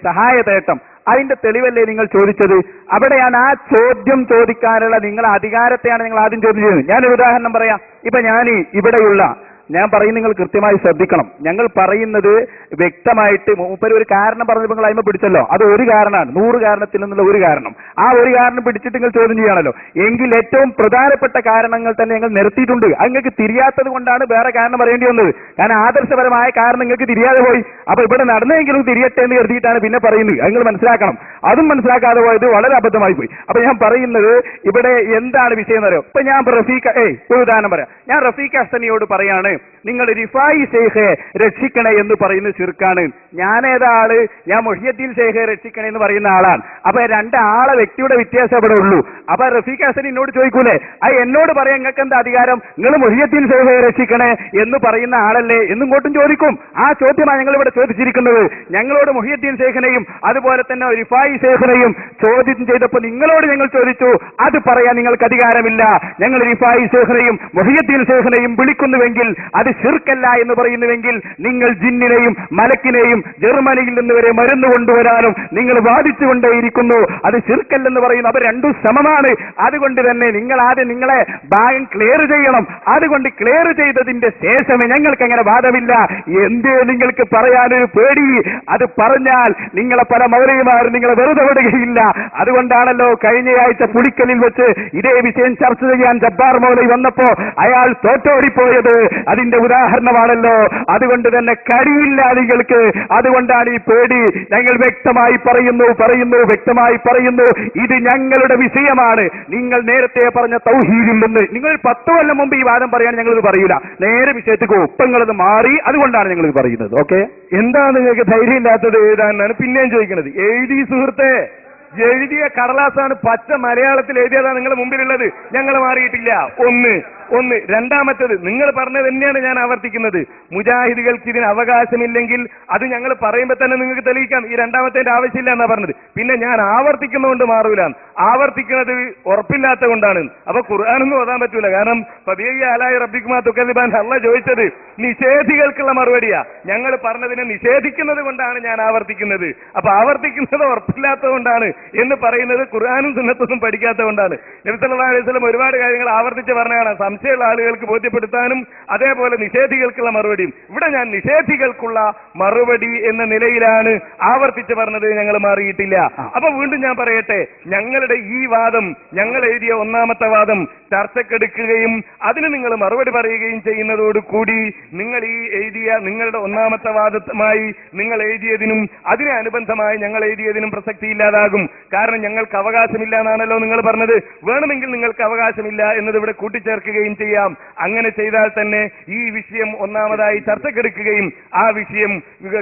Speaker 3: സഹായതേട്ടം, അതിന്റെ തെളിവല്ലേ നിങ്ങൾ ചോദിച്ചത്? അവിടെയാണ് ആ ചോദ്യം ചോദിക്കാനുള്ള നിങ്ങളെ അധികാരത്തെയാണ് നിങ്ങൾ ആദ്യം ചോദ്യം ചെയ്യുന്നത്. ഞാനൊരു ഉദാഹരണം പറയാം. ഇപ്പൊ ഞാൻ പറയും, നിങ്ങൾ കൃത്യമായി ശ്രദ്ധിക്കണം. ഞങ്ങൾ പറയുന്നത് വ്യക്തമായിട്ട് മൂപ്പര് ഒരു കാരണം പറഞ്ഞപ്പോൾ നിങ്ങൾ അയിമ പിടിച്ചല്ലോ. അത് ഒരു കാരണമാണ്, 100 കാരണത്തിൽ നിന്നുള്ള ഒരു കാരണം. ആ ഒരു കാരണം പിടിച്ചിട്ട് നിങ്ങൾ ചോദ്യം ചെയ്യണമല്ലോ. എങ്കിൽ ഏറ്റവും പ്രധാനപ്പെട്ട കാരണങ്ങൾ തന്നെ ഞങ്ങൾ നിരത്തിയിട്ടുണ്ട്. അത് നിങ്ങൾക്ക് തിരിയാത്തത് കൊണ്ടാണ് വേറെ കാരണം പറയേണ്ടി വന്നത്. കാരണം ആദർശപരമായ കാരണം നിങ്ങൾക്ക് തിരിയാതെ പോയി. അപ്പൊ ഇവിടെ നടന്നെങ്കിലും തിരിയട്ടെ എന്ന് കരുതിയിട്ടാണ് പിന്നെ പറയുന്നത്. നിങ്ങൾ മനസ്സിലാക്കണം. അതും മനസ്സിലാക്കാതെ പോയത് വളരെ അബദ്ധമായി പോയി. അപ്പൊ ഞാൻ പറയുന്നത് ഇവിടെ എന്താണ് വിഷയം എന്നറിയോ? ഇപ്പൊ ഞാൻ ഒരു ഉദാഹരണം പറയാം. ഞാൻ റഫീഖ് ഹസനിയോട് പറയാണ്, നിങ്ങൾ റിഫായി ശൈഖെ രക്ഷിക്കണേ എന്ന് പറയുന്നത് ശിർക്കാണ്. ഞാനേതാള്? ഞാൻ മുഹിയുദ്ദീൻ ശൈഖെ രക്ഷിക്കണേ എന്ന് പറയുന്ന ആളാണ്. അപ്പൊ രണ്ടാളെ വ്യക്തിയുടെ വ്യത്യാസം ഇവിടെ ഉള്ളൂ. അപ്പൊ റഫീഖ് ഹസൻ എന്നോട് ചോദിക്കൂലേ, അത് എന്നോട് പറയാൻ നിങ്ങൾക്ക് എന്താ അധികാരം? നിങ്ങൾ മുഹിയുദ്ദീൻ ശൈഖെ രക്ഷിക്കണേ എന്ന് പറയുന്ന ആളല്ലേ എന്നിങ്ങോട്ടും ചോദിക്കും. ആ ചോദ്യമാണ് ഞങ്ങൾ ഇവിടെ ചോദിച്ചിരിക്കുന്നത്. ഞങ്ങളോട് മുഹിയുദ്ദീൻ ശൈഖിനെയും അതുപോലെ തന്നെ റിഫായി ശൈഖിനെയും ചോദ്യം ചെയ്തപ്പോൾ നിങ്ങളോട് ഞങ്ങൾ ചോദിച്ചു, അത് പറയാൻ നിങ്ങൾക്ക് അധികാരമില്ല. ഞങ്ങൾ റിഫായി ശൈഖിനെയും മുഹിയുദ്ദീൻ ശൈഖിനെയും വിളിക്കുന്നുവെങ്കിൽ അത് ശിർക്കല്ല എന്ന് പറയുന്നുവെങ്കിൽ നിങ്ങൾ ജിന്നിനെയും മലക്കിനെയും ജർമ്മനിയിൽ നിന്ന് വരെ മരുന്ന് കൊണ്ടുവരാനും നിങ്ങൾ വാദിച്ചുകൊണ്ടേയിരിക്കുന്നു. അത് ശിർക്കല്ലെന്ന് പറയുന്നു. അവർ രണ്ടും സമമാണ്. അതുകൊണ്ട് തന്നെ നിങ്ങൾ ആദ്യം നിങ്ങളെ ഭാഗം ക്ലിയർ ചെയ്യണം. അതുകൊണ്ട് ക്ലിയർ ചെയ്തതിന്റെ ശേഷമേ ഞങ്ങൾക്ക് അങ്ങനെ വാദമില്ല. എന്തേ നിങ്ങൾക്ക് പറയാനൊരു പേടി? അത് പറഞ്ഞാൽ നിങ്ങളെ പല മൗലവിമാരും നിങ്ങളെ വെറുതെ വിടുകയില്ല. അതുകൊണ്ടാണല്ലോ കഴിഞ്ഞയാഴ്ച പുളിക്കലിൽ വെച്ച് ഇതേ വിഷയം ചർച്ച ചെയ്യാൻ ജബ്ബാർ മൗലവി വന്നപ്പോ അയാൾ തോറ്റോടിപ്പോയത് അതിന്റെ ഉദാഹരണമാണല്ലോ. അതുകൊണ്ട് തന്നെ കഴിയില്ല നിങ്ങൾക്ക്. അതുകൊണ്ടാണ് ഈ പേടി. ഞങ്ങൾ വ്യക്തമായി വ്യക്തമായി പറയുന്നു, ഇത് ഞങ്ങളുടെ വിഷയമാണ്. നിങ്ങൾ നേരത്തെ പറഞ്ഞ തൗഹീദിൽ നിന്ന് നിങ്ങൾ 10 കൊല്ലം മുമ്പ് ഈ വാദം പറയാൻ ഞങ്ങളിത് പറയൂല. നേരെ വിഷയത്തേക്ക് ഒപ്പങ്ങളത് മാറി. അതുകൊണ്ടാണ് ഞങ്ങൾ പറയുന്നത്. ഓക്കെ,
Speaker 1: എന്താ നിങ്ങൾക്ക് ധൈര്യം ഇല്ലാത്തത് എഴുതാനാണ് പിന്നെയും ചോദിക്കുന്നത്. എഴുതി സുഹൃത്തെ, എഴുതിയ കടലാസാണ്, പച്ച മലയാളത്തിൽ എഴുതിയതാണ് നിങ്ങളുടെ മുമ്പിലുള്ളത്. ഞങ്ങൾ മാറിയിട്ടില്ല. ഒന്ന്. രണ്ടാമത്തേത്, നിങ്ങൾ പറഞ്ഞത് തന്നെയാണ് ഞാൻ ആവർത്തിക്കുന്നത്. മുജാഹിദുകൾക്ക് ഇതിന് അവകാശമില്ലെങ്കിൽ അത് ഞങ്ങൾ പറയുമ്പോൾ തന്നെ നിങ്ങൾക്ക് തെളിയിക്കാം. ഈ രണ്ടാമത്തേന്റെ ആവശ്യമില്ല എന്നാ പറഞ്ഞത്. പിന്നെ ഞാൻ ആവർത്തിക്കുന്നതുകൊണ്ട് മാറൂല. ആവർത്തിക്കുന്നത് ഉറപ്പില്ലാത്ത കൊണ്ടാണ്. അപ്പൊ ഖുർആനൊന്നും ഓതാൻ പറ്റൂല. കാരണം അലായി റബ്ബിക്കുമാ തുക്കല്ലിബാൻ അല്ല ചോദിച്ചത് നിഷേധികൾക്കുള്ള മറുപടിയാ. ഞങ്ങൾ പറഞ്ഞതിനെ നിഷേധിക്കുന്നത് കൊണ്ടാണ് ഞാൻ ആവർത്തിക്കുന്നത്. അപ്പൊ ആവർത്തിക്കുന്നത് ഉറപ്പില്ലാത്തത് കൊണ്ടാണ് എന്ന് പറയുന്നത് ഖുർആനും സുന്നത്തൊന്നും പഠിക്കാത്തത് കൊണ്ടാണ്. നബി സല്ലല്ലാഹു അലൈഹി വസല്ലം ഒരുപാട് കാര്യങ്ങൾ ആവർത്തിച്ച് പറഞ്ഞതാണ്. സംശയമുള്ള ആളുകൾക്ക് ബോധ്യപ്പെടുത്താനും അതേപോലെ നിഷേധികൾക്കുള്ള മറുപടിയും. ഇവിടെ ഞാൻ നിഷേധികൾക്കുള്ള മറുപടി എന്ന നിലയിലാണ് ആവർത്തിച്ച് പറഞ്ഞത്. ഞങ്ങൾ മാറിയിട്ടില്ല. അപ്പൊ വീണ്ടും ഞാൻ പറയട്ടെ, ഞങ്ങളുടെ ഈ വാദം, ഞങ്ങൾ എഴുതിയ ഒന്നാമത്തെ വാദം ചർച്ചക്കെടുക്കുകയും അതിന് നിങ്ങൾ മറുപടി പറയുകയും ചെയ്യുന്നതോടുകൂടി നിങ്ങൾ ഈ എഴുതിയ നിങ്ങളുടെ ഒന്നാമത്തെ വാദമായി നിങ്ങൾ എഴുതിയതിനും അതിനെ അനുബന്ധമായി ഞങ്ങൾ എഴുതിയതിനും പ്രസക്തി ഇല്ലാതാകും. കാരണം ഞങ്ങൾക്ക് അവകാശമില്ല എന്നാണല്ലോ നിങ്ങൾ പറഞ്ഞത്. വേണമെങ്കിൽ നിങ്ങൾക്ക് അവകാശമില്ല എന്നത് ഇവിടെ കൂട്ടിച്ചേർക്കുകയും ചെയ്യാം. അങ്ങനെ ചെയ്താൽ തന്നെ ഈ വിഷയം ഒന്നാമതായി ചർച്ചക്കെടുക്കുകയും ആ വിഷയം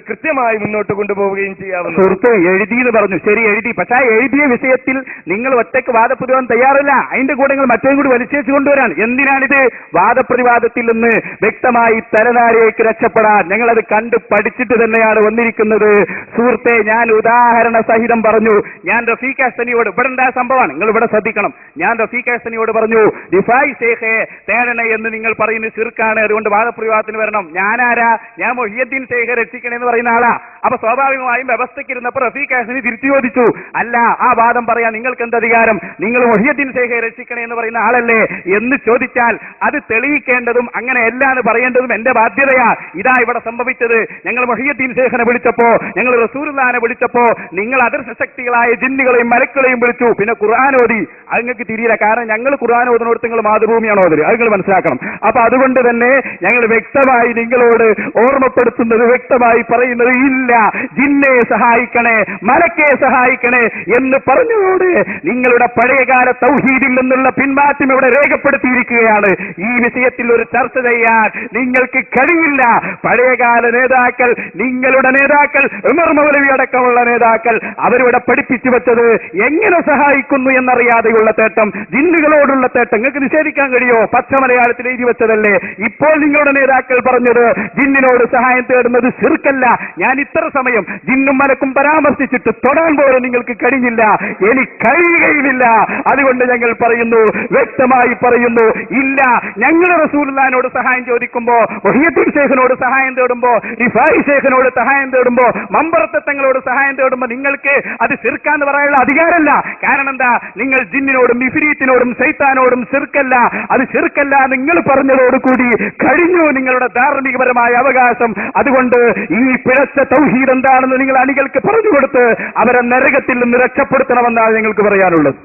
Speaker 1: കൃത്യമായി മുന്നോട്ട് കൊണ്ടുപോവുകയും ചെയ്യാവുന്നു.
Speaker 3: സുഹൃത്ത് എഴുതിയെന്ന് പറഞ്ഞു, ശരി എഴുതി. പക്ഷെ ആ എഴുതിയ വിഷയത്തിൽ നിങ്ങൾ ഒറ്റയ്ക്ക് വാദപ്രതിവാദം തയ്യാറല്ല. അതിന്റെ കൂടെ നിങ്ങൾ മറ്റേ കൂടി വലിച്ചേച്ച് കൊണ്ടുവരാൻ. എന്തിനാണിത്? വാദപ്രതിവാദത്തിൽ നിന്ന് വ്യക്തമായി തലനാരിയേക്ക് രക്ഷപ്പെടാൻ. ഞങ്ങളത് കണ്ട് പഠിച്ചിട്ട് തന്നെയാണ് വന്നിരിക്കുന്നത്. സുഹൃത്തെ, ഞാൻ ഉദാഹരണ സഹിതം പറഞ്ഞു. ഞാൻ റഫീഖ് ഹസനിയോട്, ഇവിടെ ഉണ്ടായ സംഭവമാണ്, നിങ്ങൾ ഇവിടെ ശ്രദ്ധിക്കണം. ഞാൻ റഫീഖ് ഹസനിയോട് പറഞ്ഞു, റിഫായി ശൈഖെ തേടണേ എന്ന് നിങ്ങൾ പറയുന്നത് ശിർക്കാണ്, അതുകൊണ്ട് വാദപ്രതിവാദത്തിന് വരണം. ഞാനാരാ? ഞാൻ മുഹിയുദ്ദീൻ ശൈഖെ രക്ഷിക്കണേ എന്ന് പറയുന്ന ആളാ. അപ്പൊ സ്വാഭാവികമായും വ്യവസ്ഥയ്ക്കിരുന്നപ്പോൾ റഫീഖ് ഹസനി തിരിച്ചു ചോദിച്ചു, അല്ല, ആ വാദം പറയാൻ നിങ്ങൾക്ക് എന്ത് അധികാരം? നിങ്ങൾ മുഹിയുദ്ദീൻ ശൈഖെ രക്ഷിക്കണേ എന്ന് പറയുന്ന ആളല്ലേ എന്ന് ചോദിച്ചാൽ അത് തെളിയിക്കേണ്ടതും അങ്ങനെ എല്ലാന്ന് പറയേണ്ടതും എന്റെ ബാധ്യതയാ. ഇതാ ഇവിടെ സംഭവിച്ചത്. ഞങ്ങൾ മുഹിയുദ്ദീൻ ശൈഖിനെ വിളിച്ചപ്പോ, ഞങ്ങൾ റസൂലുള്ളാഹിനെ വിളിച്ചപ്പോ നിങ്ങൾ അദൃശ്യ ശക്തികളായ ജിന്നുകളെയും മലക്കുകളെയും വിളിച്ചു. പിന്നെ ഖുർആൻ ഓതി. അത് നിങ്ങൾക്ക് തിരിയില്ല. കാരണം ഞങ്ങൾ ഖുർആൻ ഓതുന്നോടത്ത് നിങ്ങൾ മാതൃഭൂമിയാണ് ഓതല്. അത് നിങ്ങൾ മനസ്സിലാക്കണം. അപ്പൊ അതുകൊണ്ട് തന്നെ ഞങ്ങൾ വ്യക്തമായി നിങ്ങളോട് ഓർമ്മപ്പെടുത്തുന്നത്, വ്യക്തമായി പറയുന്നത്, ഇല്ല ജിന്നെ സഹായിക്കണേ, മലക്കെ സഹായിക്കണേ എന്ന് പറഞ്ഞതോട് നിങ്ങളുടെ പഴയകാല തൗഹീദിൽ നിന്നുള്ള പിന്മാറ്റം ഇവിടെ രേഖപ്പെടുത്തിയിരിക്കുകയാണ്. ഈ വിഷയത്തിൽ ഒരു ചർച്ച ചെയ്യാൻ നിങ്ങൾക്ക് കഴിയില്ല. പഴയകാല നേതാക്കൾ, നിങ്ങളുടെ നേതാക്കൾ, ഉമർ മൗലവി അടക്കമുള്ള നേതാക്കൾ അവരിവിടെ പഠിപ്പിച്ചു വെച്ചത് എങ്ങനെ സഹായിക്കുന്നു എന്നറിയാതെയുള്ള തേട്ടം, ജിന്നുകളോടുള്ള തേട്ടം നിങ്ങൾക്ക് നിഷേധിക്കാൻ കഴിയോ? പച്ച മലയാളത്തിൽ എഴുതി വെച്ചതല്ലേ. ഇപ്പോൾ നിങ്ങളുടെ നേതാക്കൾ പറഞ്ഞത് ജിന്നിനോട് സഹായം തേടുന്നത് ശിർക്കല്ല. ഞാൻ ഇത്ര സമയം ജിന്നും മലക്കും പരാമർശിച്ചിട്ട് തൊടാൻ പോലും നിങ്ങൾക്ക് കഴിഞ്ഞില്ല, എനിക്ക് കഴിയുകയുമില്ല. അതുകൊണ്ട് ഞങ്ങൾ പറയുന്നു, വ്യക്തമായി പറയുന്നു, ഇല്ല. ഞങ്ങൾ റസൂലുള്ളാഹിനോട് സഹായം ചോദിക്കുമ്പോ, മുഹിയുദ്ദീൻ ശൈഖിനോട് സഹായം തേടുമ്പോ, റിഫായി ശൈഖിനോട് സഹായം തേടുമ്പോ, മമ്പറത്തെ തങ്ങളോട് സഹായം തേടുമ്പോ നിങ്ങൾക്ക് അത് ശിർക്കാന്ന് പറയാനുള്ള അധികാരമല്ല. കാരണം എന്താ? നിങ്ങൾ ജിന്നിനോടും ഇഫ്രീത്തിനോടും ശൈത്താനോടും ശിർക്കല്ല, അത് ശിർക്കല്ല നിങ്ങൾ പറഞ്ഞതോടുകൂടി കഴിഞ്ഞു നിങ്ങളുടെ ധാർമ്മികപരമായ അവകാശം. അതുകൊണ്ട് ഈ പിഴച്ച തൗഹീദ് എന്താണെന്ന് നിങ്ങൾ അണികൾക്ക് പറഞ്ഞു കൊടുത്ത് അവരെ നരകത്തിൽ നിന്ന് രക്ഷപ്പെടുത്തണമെന്നാണ് ഞങ്ങൾക്ക് പറയാനുള്ളത്.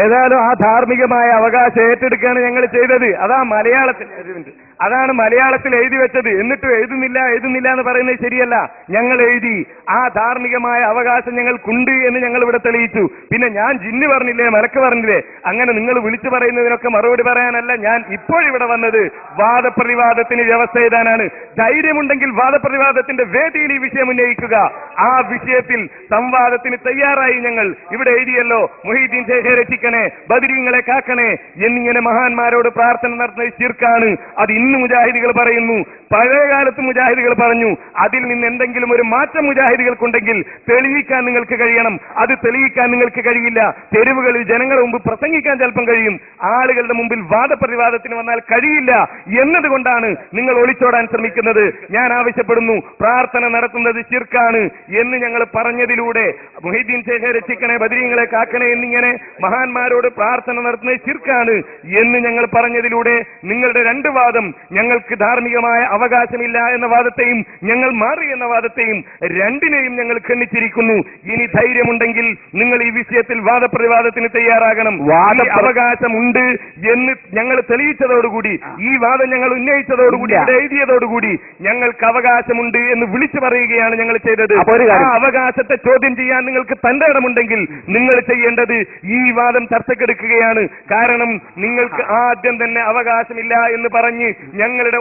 Speaker 1: ഏതായാലും ആ ധാർമ്മികമായ അവകാശം ഏറ്റെടുക്കുകയാണ് ഞങ്ങൾ ചെയ്തത്. അതാണ് മലയാളത്തിൽ എഴുതി വെച്ചത്. എന്നിട്ടും എഴുതുന്നില്ല എന്ന് പറയുന്നത് ശരിയല്ല. ഞങ്ങൾ എഴുതി, ആ ധാർമ്മികമായ അവകാശം ഞങ്ങൾക്കുണ്ട് എന്ന് ഞങ്ങൾ ഇവിടെ തെളിയിച്ചു. പിന്നെ ഞാൻ ജിന്ന് പറഞ്ഞില്ലേ, മലക്ക് പറഞ്ഞില്ലേ, അങ്ങനെ നിങ്ങൾ വിളിച്ചു പറയുന്നതിനൊക്കെ മറുപടി പറയാനല്ല ഞാൻ ഇപ്പോഴിവിടെ വന്നത്. വാദപ്രതിവാദത്തിന് വ്യവസ്ഥ എഴുതാനാണ്. ധൈര്യമുണ്ടെങ്കിൽ വാദപ്രതിവാദത്തിന്റെ വേദിയിൽ ഈ വിഷയം ഉന്നയിക്കുക. ആ വിഷയത്തിൽ സംവാദത്തിന് തയ്യാറായി ഞങ്ങൾ. ഇവിടെ എഴുതിയല്ലോ, മുഹീദ്ദീൻ ശൈഖെ രക്ഷിക്കണേ, ബദരീങ്ങളെ കാക്കണേ എന്നിങ്ങനെ മഹാന്മാരോട് പ്രാർത്ഥന നടത്തുന്നത് ശിർക്കാണ്. അത് ഇന്ന് മുജാഹിദികൾ പറയുന്നു, പഴയകാലത്ത് മുജാഹിദികൾ പറഞ്ഞു. അതിൽ നിന്ന് എന്തെങ്കിലും ഒരു മാറ്റം മുജാഹിദികൾക്കുണ്ടെങ്കിൽ തെളിയിക്കാൻ നിങ്ങൾക്ക് കഴിയണം. അത് തെളിയിക്കാൻ നിങ്ങൾക്ക് കഴിയില്ല. തെരുവുകളിൽ ജനങ്ങളുടെ മുമ്പ് പ്രസംഗിക്കാൻ ചിലപ്പം കഴിയും, ആളുകളുടെ മുമ്പിൽ വാദപ്രതിവാദത്തിന് വന്നാൽ കഴിയില്ല എന്നതുകൊണ്ടാണ് നിങ്ങൾ ഒളിച്ചോടാൻ ശ്രമിക്കുന്നത്. ഞാൻ ആവശ്യപ്പെടുന്നു, പ്രാർത്ഥന നടത്തുന്നത് ശിർക്കാണ് എന്ന് ഞങ്ങൾ പറഞ്ഞതിലൂടെ, മുഹീദ്ദീൻ ശൈഖെ രക്ഷിക്കണേ, ബദരീങ്ങളെ കാക്കണേ എന്നിങ്ങനെ മഹാന്മാരോട് പ്രാർത്ഥന നടത്തുന്നത് ശിർക്കാണ് എന്ന് ഞങ്ങൾ പറഞ്ഞതിലൂടെ നിങ്ങളുടെ രണ്ട് വാദം, ഞങ്ങൾക്ക് ധാർമ്മികമായ അവകാശമില്ല എന്ന വാദത്തെയും ഞങ്ങൾ മാറി എന്ന വാദത്തെയും രണ്ടിനെയും ഞങ്ങൾ ഖണ്ഡിച്ചിരിക്കുന്നു. ഇനി ധൈര്യമുണ്ടെങ്കിൽ നിങ്ങൾ ഈ വിഷയത്തിൽ വാദപ്രതിവാദത്തിന് തയ്യാറാകണം. അവകാശമുണ്ട് എന്ന് ഞങ്ങൾ തെളിയിച്ചതോടുകൂടി, ഈ വാദം ഞങ്ങൾ ഉന്നയിച്ചതോടുകൂടി, എഴുതിയതോടുകൂടി ഞങ്ങൾക്ക് അവകാശമുണ്ട് എന്ന് വിളിച്ചു പറയുകയാണ് ഞങ്ങൾ ചെയ്തത്. ആ അവകാശത്തെ ചോദ്യം ചെയ്യാൻ നിങ്ങൾക്ക് തന്റെ ഇടമുണ്ടെങ്കിൽ നിങ്ങൾ ചെയ്യേണ്ടത് ഈ വാദം ചർച്ചക്കെടുക്കുകയാണ്. കാരണം നിങ്ങൾക്ക് ആദ്യം തന്നെ അവകാശമില്ല എന്ന് പറഞ്ഞ് ഞങ്ങളുടെ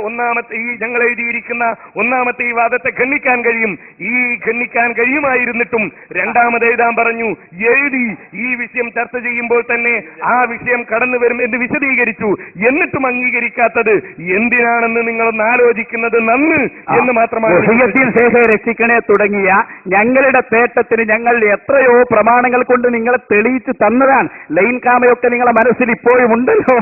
Speaker 1: ഞങ്ങൾ എഴുതിയിരിക്കുന്ന ഒന്നാമത്തെ ഈ വാദത്തെ ഖണ്ഡിക്കാൻ കഴിയും. ഈ ഖണ്ഡിക്കാൻ കഴിയുമായിരുന്നിട്ടും രണ്ടാമത് എഴുതാൻ പറഞ്ഞു. എഴുതി ഈ വിഷയം ചർച്ച ചെയ്യുമ്പോൾ തന്നെ ആ വിഷയം കടന്നു വരും എന്ന് വിശദീകരിച്ചു. എന്നിട്ടും അംഗീകരിക്കാത്തത് എന്തിനാണെന്ന് നിങ്ങളൊന്ന് ആലോചിക്കുന്നത് നന്ന് എന്ന് മാത്രമാണ്.
Speaker 3: മുഹീദ്ദീൻ ശൈഖെ രക്ഷിക്കണേ തുടങ്ങിയ ഞങ്ങളുടെ തേട്ടത്തിന് ഞങ്ങൾ എത്രയോ പ്രമാണങ്ങൾ കൊണ്ട് നിങ്ങളെ തെളിയിച്ചു തന്നതാണ്. ലൈൻ കാമയൊക്കെ നിങ്ങളെ മനസ്സിൽ ഇപ്പോഴും ഉണ്ടല്ലോ,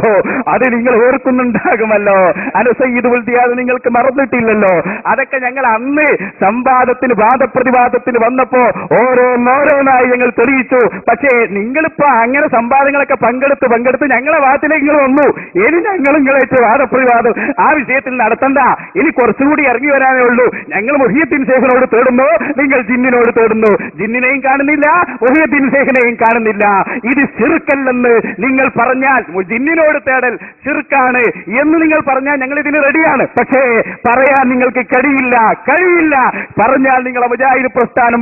Speaker 3: അത് നിങ്ങൾ ഓർക്കുന്നുണ്ടാകുമല്ലോ. അനസയ്യിദ് ഉൽദിയാദ് നിങ്ങൾക്ക് മറന്നിട്ടില്ലല്ലോ. അതൊക്കെ ഞങ്ങൾ അന്ന് സംവാദത്തിന്, വാദപ്രതിവാദത്തിന് വന്നപ്പോ ഓരോന്നോരോന്നായി ഞങ്ങൾ തെളിയിച്ചു. പക്ഷേ നിങ്ങളിപ്പോ അങ്ങനെ സംവാദങ്ങളൊക്കെ പങ്കെടുത്ത് ഞങ്ങളെ വാദത്തിലേക്ക് നിങ്ങൾ വന്നു. ഇനി ഞങ്ങൾ നിങ്ങളേറ്റ് വാദപ്രതിവാദം ആ വിഷയത്തിൽ നടത്തണ്ട. ഇനി കുറച്ചുകൂടി ഇറങ്ങി വരാനേ ഉള്ളൂ. ഞങ്ങൾ മുഹീദ്ദീൻ ശൈഖിനോട് തേടുന്നു, നിങ്ങൾ ജിന്നിനോട് തേടുന്നു. ജിന്നിനെയും കാണുന്നില്ല, മുഹീദ്ദീൻ ശൈഖിനെയും കാണുന്നില്ല. ഇത് ശിർക്കല്ലെന്ന് നിങ്ങൾ പറഞ്ഞാൽ, ജിന്നിനോട് തേടൽ ശിർക്കാണ് എന്ന് നിങ്ങൾ പറഞ്ഞാൽ ഞങ്ങൾ ഇതിന് റെഡിയാണ്. പക്ഷേ പറയാൻ നിങ്ങൾക്ക് കഴിയില്ല. പറഞ്ഞാൽ നിങ്ങളെ മുജാഹിദ് പ്രസ്ഥാനം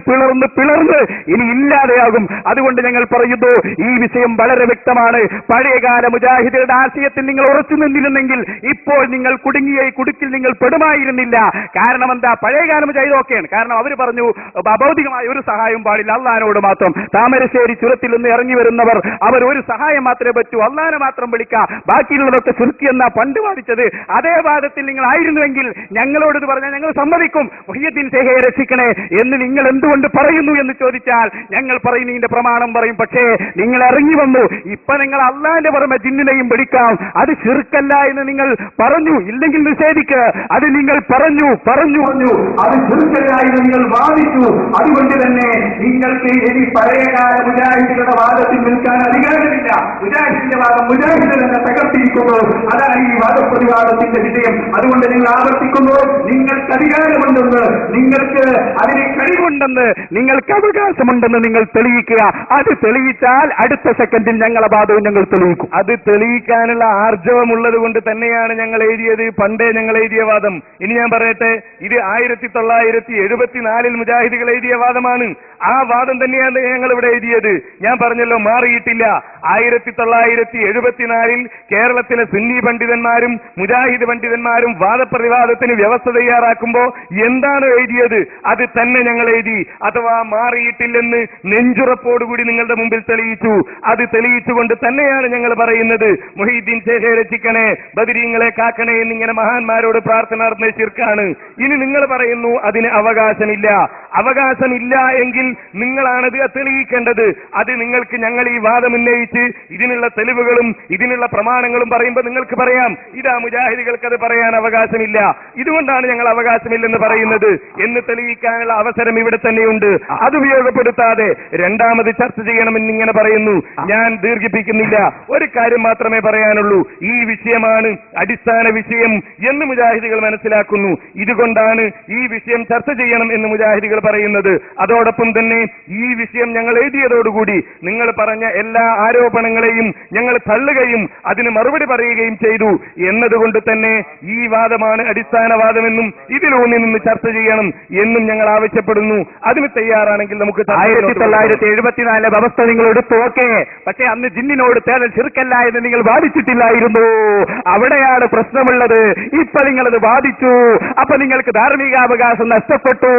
Speaker 3: പിളർന്ന് ഇനി ഇല്ലാതെയാകും. അതുകൊണ്ട് ഞങ്ങൾ പറയുന്നു, ഈ വിഷയം വളരെ വ്യക്തമാണ്. പഴയകാല മുജാഹിദുകളുടെ ആശയത്തിൽ നിങ്ങൾ ഉറച്ചു നിന്നിരുന്നെങ്കിൽ ഇപ്പോൾ നിങ്ങൾ കുടുങ്ങിയ ഈ കുടുക്കിൽ നിങ്ങൾ പെടുമായിരുന്നില്ല. കാരണം എന്താ? പഴയകാല മുജാഹിദ് ഓക്കെയാണ്. കാരണം അവർ പറഞ്ഞു അഭൗതികമായ ഒരു സഹായം പാടില്ല, അള്ളാഹിനോട് മാത്രം. താമരശ്ശേരി ചുരത്തിൽ നിന്ന് ഇറങ്ങി വരുന്നവർ അവർ ഒരു സഹായം മാത്രമേ പറ്റൂ, അള്ളാഹിനെ മാത്രം വിളിക്കാം, ബാക്കിയുള്ളതൊക്കെ ചുരുക്കി എന്നാ പണ്ട് വാദിച്ചത്. അതേ വാദത്തിൽ നിങ്ങൾ ആയിരുന്നുവെങ്കിൽ ഞങ്ങളോട് ഇത് പറഞ്ഞാൽ ഞങ്ങൾ സമ്മതിക്കും. മുഹീദ്ദീൻ ശൈഖെ രക്ഷിക്കണേ എന്ന് നിങ്ങൾ എന്തുകൊണ്ട് പറയുന്നു എന്ന് ചോദിച്ചാൽ ഞങ്ങൾ പറയുന്നതിന്റെ പ്രമാണം പറയും. പക്ഷേ നിങ്ങൾ ഇറങ്ങി വന്നു. ഇപ്പൊ നിങ്ങൾ അള്ളാഹിന്റെ പുറമെ ജിന്നിനെയും പിടിക്കാം, അത് ശിർക്കല്ല എന്ന് നിങ്ങൾ പറഞ്ഞു. ഇല്ലെങ്കിൽ നിഷേധിക്ക്. അത് നിങ്ങൾ പറഞ്ഞു അത് ശിർക്കല്ല എന്ന് നിങ്ങൾ വാദിച്ചു. അതുകൊണ്ട് തന്നെ നിങ്ങൾക്ക് ഇനി പഴയകാല മുജാഹിദുകളുടെ വാദത്തിൽ നിൽക്കാൻ അധികാരമില്ല. മുജാഹിദിന്റെ വാദം മുജാഹിദ് തന്നെ തകർത്തിരിക്കുന്നു. അതാണ് ഈ വാദ വാദപ്രതിവാദത്തിന്റെ വിഷയം. അതുകൊണ്ട് നിങ്ങൾ ആവർത്തിക്കുന്നു, നിങ്ങൾക്ക് അധികാരമുണ്ടെന്ന്, നിങ്ങൾക്ക് അതിന് കഴിവുണ്ടെന്ന്, നിങ്ങൾക്ക് അവകാശമുണ്ടെന്ന് നിങ്ങൾ തെളിയിക്കുക. അത് തെളിയിച്ചാൽ അടുത്ത സെക്കൻഡിൽ ഞങ്ങളെ വാദവും ഞങ്ങൾ തെളിയിക്കും.
Speaker 1: അത് തെളിയിക്കാനുള്ള ആർജവമുള്ളത് കൊണ്ട് തന്നെയാണ് ഞങ്ങൾ എഴുതിയത്, പണ്ടേ ഞങ്ങൾ എഴുതിയ വാദം. ഇനി ഞാൻ പറയട്ടെ, ഇത് 1974 മുജാഹിദുകൾ എഴുതിയ വാദമാണ്. ആ വാദം തന്നെയാണ് ഞങ്ങൾ ഇവിടെ എഴുതിയത്. ഞാൻ പറഞ്ഞല്ലോ, മാറിയിട്ടില്ല. 1974 കേരളത്തിലെ സുന്നി പണ്ഡിതന്മാരും മുജാഹിദ് പണ്ഡിതന്മാരും വാദപ്രതിവാദത്തിന് വ്യവസ്ഥ തയ്യാറാക്കുമ്പോ എന്താണ് എഴുതിയത് അത് തന്നെ ഞങ്ങൾ എഴുതി. അഥവാ മാറിയിട്ടില്ലെന്ന് നെഞ്ചുറപ്പോടുകൂടി നിങ്ങളുടെ മുമ്പിൽ തെളിയിച്ചു. അത് തെളിയിച്ചുകൊണ്ട് തന്നെയാണ് ഞങ്ങൾ പറയുന്നത്, മുഹീദ്ദീൻ ശേഖയെ രക്ഷിക്കണേ, ബദരീങ്ങളെ കാക്കണേ എന്നിങ്ങനെ മഹാന്മാരോട് പ്രാർത്ഥന നടത്തുന്ന ശിർക്കാണ്. ഇനി നിങ്ങൾ പറയുന്നു അതിന് അവകാശമില്ല. അവകാശമില്ല എങ്കിൽ നിങ്ങളാണത് തെളിയിക്കേണ്ടത്. അത് നിങ്ങൾക്ക് ഞങ്ങൾ ഈ വാദം ഉന്നയിച്ച് ഇതിനുള്ള തെളിവുകളും ഇതിനുള്ള പ്രമാണങ്ങളും പറയുമ്പോൾ നിങ്ങൾക്ക് പറയാം, ഇതാ മുജാഹിദുകൾക്ക് അത് പറയാൻ അവകാശമില്ല, ഇതുകൊണ്ടാണ് ഞങ്ങൾ അവകാശമില്ലെന്ന് പറയുന്നത് എന്ന് തെളിയിക്കാനുള്ള അവസരം ഇവിടെ തന്നെയുണ്ട്. അത് ഉപയോഗപ്പെടുത്താതെ രണ്ടാമത് ചർച്ച ചെയ്യണമെന്നിങ്ങനെ പറയുന്നു. ഞാൻ ദീർഘിപ്പിക്കുന്നില്ല, ഒരു കാര്യം മാത്രമേ പറയാനുള്ളൂ. ഈ വിഷയമാണ് അടിസ്ഥാന വിഷയം എന്ന് മുജാഹിദുകൾ മനസ്സിലാക്കുന്നു. ഇതുകൊണ്ടാണ് ഈ വിഷയം ചർച്ച ചെയ്യണം എന്ന് മുജാഹിദുകൾ പറയുന്നത്. അതോടൊപ്പം തന്നെ ഈ വിഷയം ഞങ്ങൾ എഴുതിയതോടുകൂടി നിങ്ങൾ പറഞ്ഞ എല്ലാ ആരോപണങ്ങളെയും ഞങ്ങൾ തള്ളുകയും അതിന് മറുപടി പറയുകയും ചെയ്തു എന്നതുകൊണ്ട് തന്നെ ഈ വാദമാണ് അടിസ്ഥാനവാദമെന്നും ഇതിലൂന്നി നിന്ന് ചർച്ച ചെയ്യണം എന്നും ഞങ്ങൾ ആവശ്യപ്പെടുന്നു. അതിന് തയ്യാറാണെങ്കിൽ നമുക്ക്
Speaker 3: 1974 വ്യവസ്ഥ നിങ്ങൾ എടുത്തു, ഓക്കെ. പക്ഷേ അന്ന് ജിന്നിനോട് തേടൽ ശിർക്കല്ല എന്ന് നിങ്ങൾ വാദിച്ചിട്ടില്ലായിരുന്നു. അവിടെയാണ് പ്രശ്നമുള്ളത്. ഇപ്പൊ നിങ്ങളത് വാദിച്ചു, അപ്പൊ നിങ്ങൾക്ക് ധാർമ്മികാവകാശം നഷ്ടപ്പെട്ടു.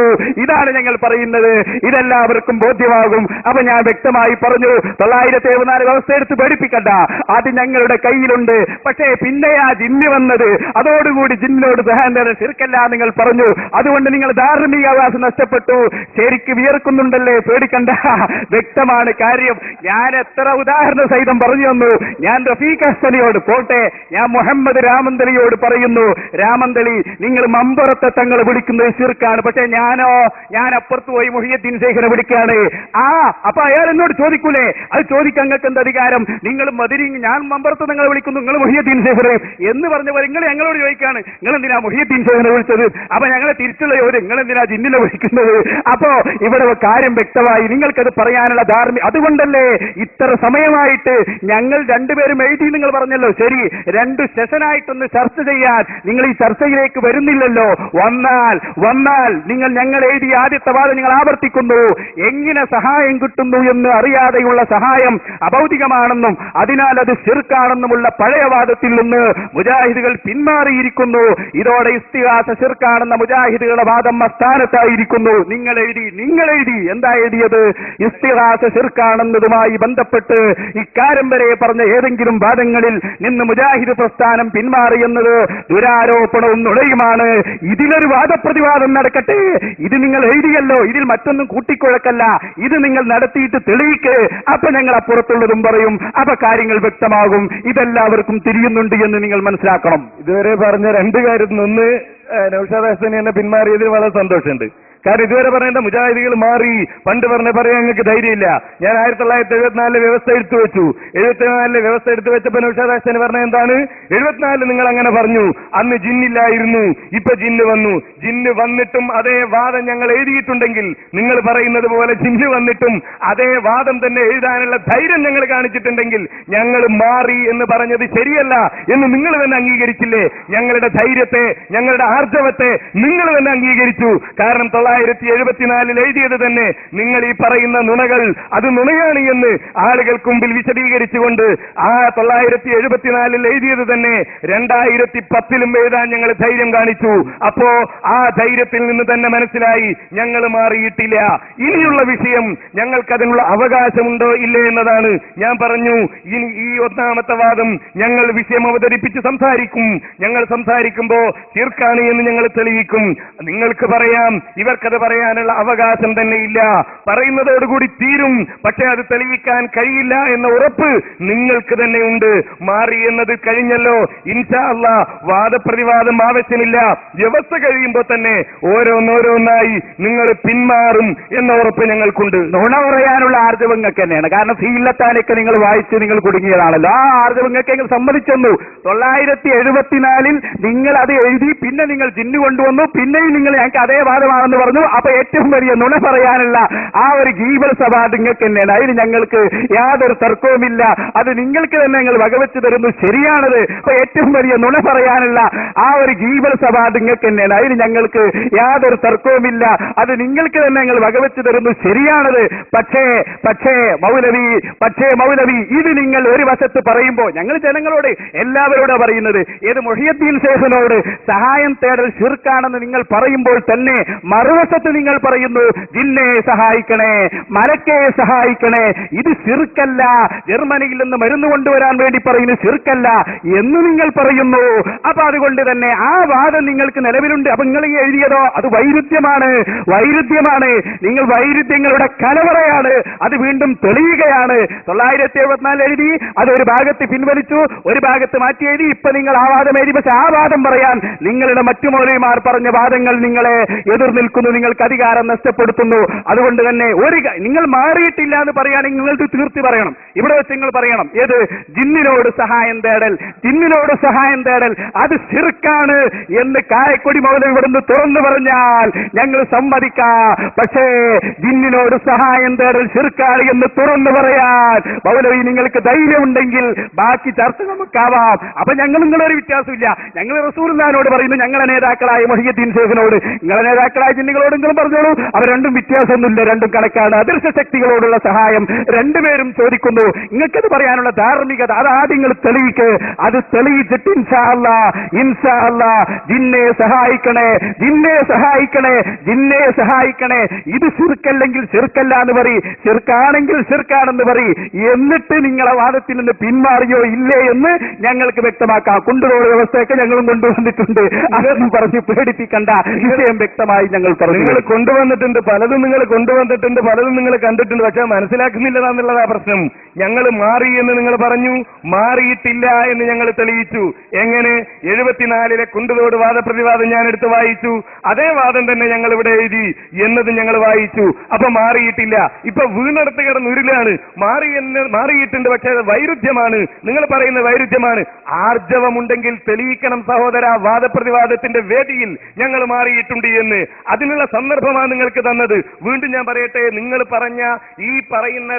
Speaker 3: ഇതാണ് ഞങ്ങൾ പറയുന്നത്. ഇതെല്ലാവർക്കും ബോധ്യമാകും. അപ്പൊ ഞാൻ വ്യക്തമായി പറഞ്ഞു, 1974 വ്യവസ്ഥ എടുത്ത് പഠിപ്പിക്കണ്ട, അത് ഞങ്ങളുടെ കയ്യിലുണ്ട്. പക്ഷേ പിന്നെ ആ ജിന്ന് വന്നത്, അതോടുകൂടി ജിന്നിനോട് തേടൽ ശിർക്കല്ല നിങ്ങൾ പറഞ്ഞു. അതുകൊണ്ട് നിങ്ങൾ ധാർമ്മികാവകാശം നഷ്ടപ്പെട്ടു. ശരിക്ക് വിയർക്കുന്നുണ്ടല്ലേ, പേടിക്കണ്ട, വ്യക്തമാണ് കാര്യം. ഞാൻ എത്ര ഉദാഹരണ സഹിതം പറഞ്ഞു തന്നു. ഞാൻ റഫീഖ് ഹസനിയോട് പോട്ടെ, ഞാൻ മുഹമ്മദ് രാമന്തലിയോട് പറയുന്നു, രാമന്തലി നിങ്ങൾ മമ്പുറത്തെ തങ്ങൾ വിളിക്കുന്നത് ശിർക്കാണ്. പക്ഷെ ഞാൻ അപ്പുറത്ത് പോയി മുഹിയുദ്ദീൻ ശൈഖിനെ വിളിക്കുകയാണ്. അപ്പൊ അയാൾ എന്നോട് ചോദിക്കൂലേ, അത് ചോദിക്കാൻ നിങ്ങൾക്ക് എന്ത് അധികാരം? നിങ്ങൾ മദരി, ഞാൻ മമ്പുറത്ത് നിങ്ങളെ വിളിക്കുന്നു, നിങ്ങൾ മുഹിയുദ്ദീൻ ശൈഖിനെ എന്ന് പറഞ്ഞവർ നിങ്ങൾ ഞങ്ങളോട് ചോദിക്കാണ്, നിങ്ങൾ എന്തിനാ മുഹിയുദ്ദീൻ ശൈഖിനെ വിളിച്ചത്? അപ്പൊ ഞങ്ങളെ തിരിച്ചുള്ള ചോദ്യം, നിങ്ങൾ എന്തിനാ ജിന്നിനെ വിളിക്കുന്നത്? അപ്പോ ഇവിടെ കാര്യം വ്യക്തമായി. നിങ്ങൾക്കത് പറയാനുള്ള അതുകൊണ്ടല്ലേ ഇത്ര സമയമായിട്ട് ഞങ്ങൾ രണ്ടുപേരും എഴുതി. നിങ്ങൾ പറഞ്ഞല്ലോ, ശരി, 2 സെഷനായിട്ടൊന്ന് ചർച്ച ചെയ്യാൻ നിങ്ങൾ ഈ ചർച്ചയിലേക്ക് വരുന്നില്ലല്ലോ. വന്നാൽ നിങ്ങൾ ഞങ്ങൾ എഴുതിയ ആദ്യത്തെ വാദം നിങ്ങൾ ആവർത്തിക്കുന്നു. എങ്ങനെ സഹായം കിട്ടുന്നു എന്ന് അറിയാതെയുള്ള സഹായം അഭൗതികമാണെന്നും അതിനാൽ അത് ശിർക്കാണെന്നുമുള്ള പഴയ വാദത്തിൽ നിന്ന് മുജാഹിദുകൾ പിന്മാറിയിരിക്കുന്നു. ഇതോടെ ഇസ്തിഗാസ ശിർക്കാണെന്ന മുജാഹിദുകളുടെ വാദം സ്ഥാനത്തായിരിക്കുന്നു. നിങ്ങൾ എഴുതി എന്താ എഴുതിയത്? ഇസ്തിഗാസ ശിർക്കാണെന്നതുമായി ബന്ധപ്പെട്ട് ഇക്കാര്യം വരെ പറഞ്ഞ ഏതെങ്കിലും വാദങ്ങളിൽ നിന്ന് മുജാഹിദ് പ്രസ്ഥാനം പിന്മാറിയെന്നത് ദുരാരോപണവും നുഴയുമാണ്. ഇതിലൊരു വാദപ്രതിവാദം നടക്കട്ടെ. ഇത് നിങ്ങൾ എഴുതിയല്ലോ, ഇതിൽ മറ്റൊന്നും കൂട്ടിക്കുഴക്കല്ല. ഇത് നിങ്ങൾ നടത്തിയിട്ട് തെളിയിക്ക്. അപ്പൊ ഞങ്ങൾ അപ്പുറത്തുള്ളതും പറയും. അപ്പൊ കാര്യങ്ങൾ വ്യക്തമാകും. ഇതെല്ലാവർക്കും തിരിയുന്നുണ്ട് എന്ന് നിങ്ങൾ മനസ്സിലാക്കണം.
Speaker 1: ഇതുവരെ പറഞ്ഞ 2 കാര്യത്തിൽ ഒന്ന് നൗഷാദ് ഹസനി എന്നെ പിന്മാറിയതിൽ വളരെ സന്തോഷമുണ്ട്. കാരണം ഇതുവരെ പറയേണ്ട മുജാഹിദുകൾ മാറി. പണ്ട് പറയാൻ നിങ്ങൾക്ക് ധൈര്യമില്ല. ഞാൻ 1974 വ്യവസ്ഥ എടുത്തു വെച്ചു. 74 വ്യവസ്ഥ എടുത്തു വെച്ചപ്പോൾ നൗഷാദ് ഹസനി പറഞ്ഞ എന്താണ്? 74 നിങ്ങൾ അങ്ങനെ പറഞ്ഞു, അന്ന് ജിന്നില്ലായിരുന്നു, ഇപ്പൊ ജിന്ന് വന്നു. ജിന്ന് വന്നിട്ടും അതേ വാദം ഞങ്ങൾ എഴുതിയിട്ടുണ്ടെങ്കിൽ, നിങ്ങൾ പറയുന്നത് പോലെ ജിന്ന് വന്നിട്ടും അതേ വാദം തന്നെ എഴുതാനുള്ള ധൈര്യം ഞങ്ങൾ കാണിച്ചിട്ടുണ്ടെങ്കിൽ, ഞങ്ങൾ മാറി എന്ന് പറഞ്ഞത് ശരിയല്ല എന്ന് നിങ്ങൾ തന്നെ അംഗീകരിച്ചില്ലേ? ഞങ്ങളുടെ ധൈര്യത്തെ, ഞങ്ങളുടെ ആർജവത്തെ നിങ്ങൾ തന്നെ അംഗീകരിച്ചു. കാരണം 1974 എഴുതിയത് തന്നെ നിങ്ങൾ ഈ പറയുന്ന നുണകൾ അത് നുണയാണ് എന്ന് ആളുകൾക്ക് മുമ്പിൽ വിശദീകരിച്ചുകൊണ്ട് ആ 1974 എഴുതിയത് തന്നെ 2010 എഴുതാൻ ഞങ്ങൾ ധൈര്യം കാണിച്ചു. അപ്പോ ആ ധൈര്യത്തിൽ നിന്ന് തന്നെ മനസ്സിലായി ഞങ്ങൾ മാറിയിട്ടില്ല. ഇനിയുള്ള വിഷയം ഞങ്ങൾക്കതിനുള്ള അവകാശമുണ്ടോ ഇല്ലേ എന്നതാണ്. ഞാൻ പറഞ്ഞു, ഇനി ഈ 1ാമത്തെ വാദം ഞങ്ങൾ വിഷയം അവതരിപ്പിച്ച് സംസാരിക്കും. ഞങ്ങൾ സംസാരിക്കുമ്പോ ശിർക്കാണ് എന്ന് ഞങ്ങൾ തെളിയിക്കും. നിങ്ങൾക്ക് പറയാം ഇവർക്ക് ഞങ്ങൾക്കത് പറയാനുള്ള അവകാശം തന്നെ ഇല്ല. പറയുന്നതോടുകൂടി തീരും, പക്ഷെ അത് തെളിയിക്കാൻ കഴിയില്ല എന്ന ഉറപ്പ് നിങ്ങൾക്ക് തന്നെ ഉണ്ട്. മാറി എന്നത് കഴിഞ്ഞല്ലോ, ഇൻഷാ അല്ലാഹ് വാദപ്രതിവാദം ആവശ്യമില്ല. വ്യവസ്ഥ കഴിയുമ്പോൾ തന്നെ ഓരോന്നോരോന്നായി നിങ്ങൾ പിന്മാറും എന്ന ഉറപ്പ് ഞങ്ങൾക്കുണ്ട്.
Speaker 3: നുണ പറയാനുള്ള ആർജവങ്ങൾക്ക് തന്നെയാണ്. കാരണം ഫീലത്താനൊക്കെ നിങ്ങൾ വായിച്ച് നിങ്ങൾ കുടുങ്ങിയതാണല്ലോ. ആ ആർജവങ്ങൾക്ക് നിങ്ങൾ സമ്മതിച്ചെന്നു. 974 നിങ്ങൾ അത് എഴുതി, പിന്നെ നിങ്ങൾ ജിന്നു കൊണ്ടുവന്നു, പിന്നെയും നിങ്ങൾ ഞങ്ങൾക്ക് അതേ വാദമാണെന്ന് പറഞ്ഞു. അപ്പൊ ഏറ്റവും വലിയ നുണ പറയാനുള്ള ആ ഒരു ഗീബൽ സഭ നിങ്ങൾക്ക് തന്നെയാണ്. അതിന് ഞങ്ങൾക്ക് യാതൊരു തർക്കവുമില്ല. അത് നിങ്ങൾക്ക് തന്നെ ഞങ്ങൾ വകവെച്ച് തരുന്നു, ശരിയാണത്. അപ്പൊ ഏറ്റവും വലിയ നുണ പറയാനുള്ള ആ ഒരു ഗീബൽ സഭ നിങ്ങൾക്ക് തന്നെയാണ്. അതിന് ഞങ്ങൾക്ക് യാതൊരു തർക്കവുമില്ല. അത് നിങ്ങൾക്ക് തന്നെ ഞങ്ങൾ വകവെച്ച് തരുന്നു, ശരിയാണത്. പക്ഷേ മൗലവി ഇത് നിങ്ങൾ ഒരു വശത്ത് പറയുമ്പോൾ ഞങ്ങൾ ജനങ്ങളോട് എല്ലാവരോടും പറയുന്നത്, ഏത് മുഹിയുദ്ദീൻ ശൈഖിനോട് സഹായം തേടൽ ശിർക്കാണെന്ന് നിങ്ങൾ പറയുമ്പോൾ തന്നെ മറുവശത്ത് നിങ്ങൾ പറയുന്നു ജിന്നെ സഹായിക്കണേ, മലക്കെ സഹായിക്കണേ, ഇത് ശിർക്കല്ല, ജർമ്മനിയിൽ നിന്ന് മരുന്ന് കൊണ്ടുവരാൻ വേണ്ടി പറയുന്നു ശിർക്കല്ല എന്ന് നിങ്ങൾ പറയുന്നു. അപ്പൊ അതുകൊണ്ട് തന്നെ ആ വാദം നിങ്ങൾക്ക് നിലവിലുണ്ട്. അപ്പൊ നിങ്ങൾ എഴുതിയതോ അത് വൈരുദ്ധ്യമാണ്. നിങ്ങൾ വൈരുദ്ധ്യങ്ങളുടെ കലവറയാണ്. അത് വീണ്ടും തെളിയുകയാണ്. 974 എഴുതി, അത് ഒരു ഭാഗത്ത് പിൻവലിച്ചു, ഒരു ഭാഗത്ത് മാറ്റി എഴുതി. ഇപ്പൊ നിങ്ങൾ ആ വാദം എഴുതി. പക്ഷെ ആ വാദം പറയാൻ നിങ്ങളുടെ മറ്റു മൗലവിമാർ പറഞ്ഞ വാദങ്ങൾ നിങ്ങളെ എതിർ നിൽക്കുന്നു, നിങ്ങൾക്ക് അധികാരം നഷ്ടപ്പെടുത്തുന്നു. അതുകൊണ്ട് തന്നെ നിങ്ങൾ മാറിയിട്ടില്ല എന്ന് പറയുകയാണെങ്കിൽ നിങ്ങൾക്ക് തീർത്തി പറയണം. ഇവിടെ വെച്ച് നിങ്ങൾ പറയണം, ഏത് ജിന്നിനോട് സഹായം തേടൽ അത് ശിർക്കാണ് എന്ന് കായക്കൊടി മൗലവി ഇവിടുന്ന് തുറന്നു പറഞ്ഞാൽ ഞങ്ങൾ സമ്മതിക്കാം. പക്ഷേ ജിന്നിനോട് സഹായം തേടൽ ശിർക്കാണ് എന്ന് തുറന്നു പറയാൻ മൗലവി നിങ്ങൾക്ക് ധൈര്യം ഉണ്ടെങ്കിൽ ബാക്കി ചർച്ച നമുക്കാവാം. അപ്പൊ നിങ്ങളൊരു വ്യത്യാസമില്ല. ഞങ്ങൾ റസൂലുള്ളാഹിനോട് പറയുന്നു, ഞങ്ങളെ നേതാക്കളായ മുഹിയുദ്ദീൻ ശൈഖിനോട്, നിങ്ങളെ നേതാക്കളായ ജിന്നുകളോടെങ്കിലും പറഞ്ഞോളൂ. അവർ രണ്ടും വ്യത്യാസമൊന്നുമില്ല, രണ്ടും കണക്കാണ്. അദൃശ്യ ശക്തികളോടുള്ള സഹായം രണ്ടുപേരും ചോദിക്കുന്നു. നിങ്ങൾക്കത് പറയാനുള്ള ധാർമ്മികത അത് ആദ്യം നിങ്ങൾ തെളിയിക്ക്. അത് തെളിയിച്ചിട്ട് ഇൻഷാ അല്ലാഹ് ജിന്നെ സഹായിക്കണേ, ഇത് ശിർക്കല്ലെങ്കിൽ ശിർക്കല്ല എന്ന് പറയും, ശിർക്കാണെങ്കിൽ ശിർക്കാണെന്ന് പറയും. എന്നിട്ട് നിങ്ങളെ വാദത്തിൽ നിന്ന് പിന്മാറിയോ ഇല്ലേ എന്ന് ഞങ്ങൾക്ക് വ്യക്തമാക്കാം. കൊണ്ടുപോകുന്ന വ്യവസ്ഥയൊക്കെ ഞങ്ങളും കൊണ്ടുവന്നിട്ടുണ്ട്. അതൊന്നും പറഞ്ഞ് പേടിപ്പിക്കണ്ട. വിഷയം വ്യക്തമായി ഞങ്ങൾ പറഞ്ഞു.
Speaker 1: നിങ്ങൾ കൊണ്ടുവന്നിട്ടുണ്ട്, പലതും നിങ്ങൾ കൊണ്ടുവന്നിട്ടുണ്ട്, പലതും നിങ്ങൾ കണ്ടിട്ടുണ്ട്. പക്ഷെ മനസ്സിലാക്കുന്നില്ലെന്നുള്ളതാ പ്രശ്നം. ഞങ്ങൾ മാറി എന്ന് നിങ്ങൾ പറഞ്ഞു, മാറിയിട്ടില്ല എന്ന് ഞങ്ങൾ തെളിയിച്ചു. എങ്ങനെ? 74 കുണ്ടുതോട് വാദപ്രതിവാദം ഞാൻ എടുത്ത് വായിച്ചു. അതേ വാദം തന്നെ ഞങ്ങൾ ഇവിടെ എഴുതി എന്നത് ഞങ്ങൾ വായിച്ചു. അപ്പൊ മാറിയിട്ടില്ല. ഇപ്പൊ വീണെടുത്ത് കിടന്ന് ഉരുളാണ്. മാറിയിട്ടുണ്ട്, പക്ഷെ അത് വൈരുദ്ധ്യമാണ്. നിങ്ങൾ പറയുന്ന വൈരുദ്ധ്യമാണ്. ആർജവമുണ്ടെങ്കിൽ തെളിയിക്കണം സഹോദര. വാദപ്രതിവാദത്തിന്റെ വേദിയിൽ ഞങ്ങൾ മാറിയിട്ടുണ്ട് എന്ന് അതിനുള്ള സന്ദർഭമാണ് നിങ്ങൾക്ക് തന്നത്. വീണ്ടും ഞാൻ പറയട്ടെ, നിങ്ങൾ പറഞ്ഞ ഈ പറയുന്ന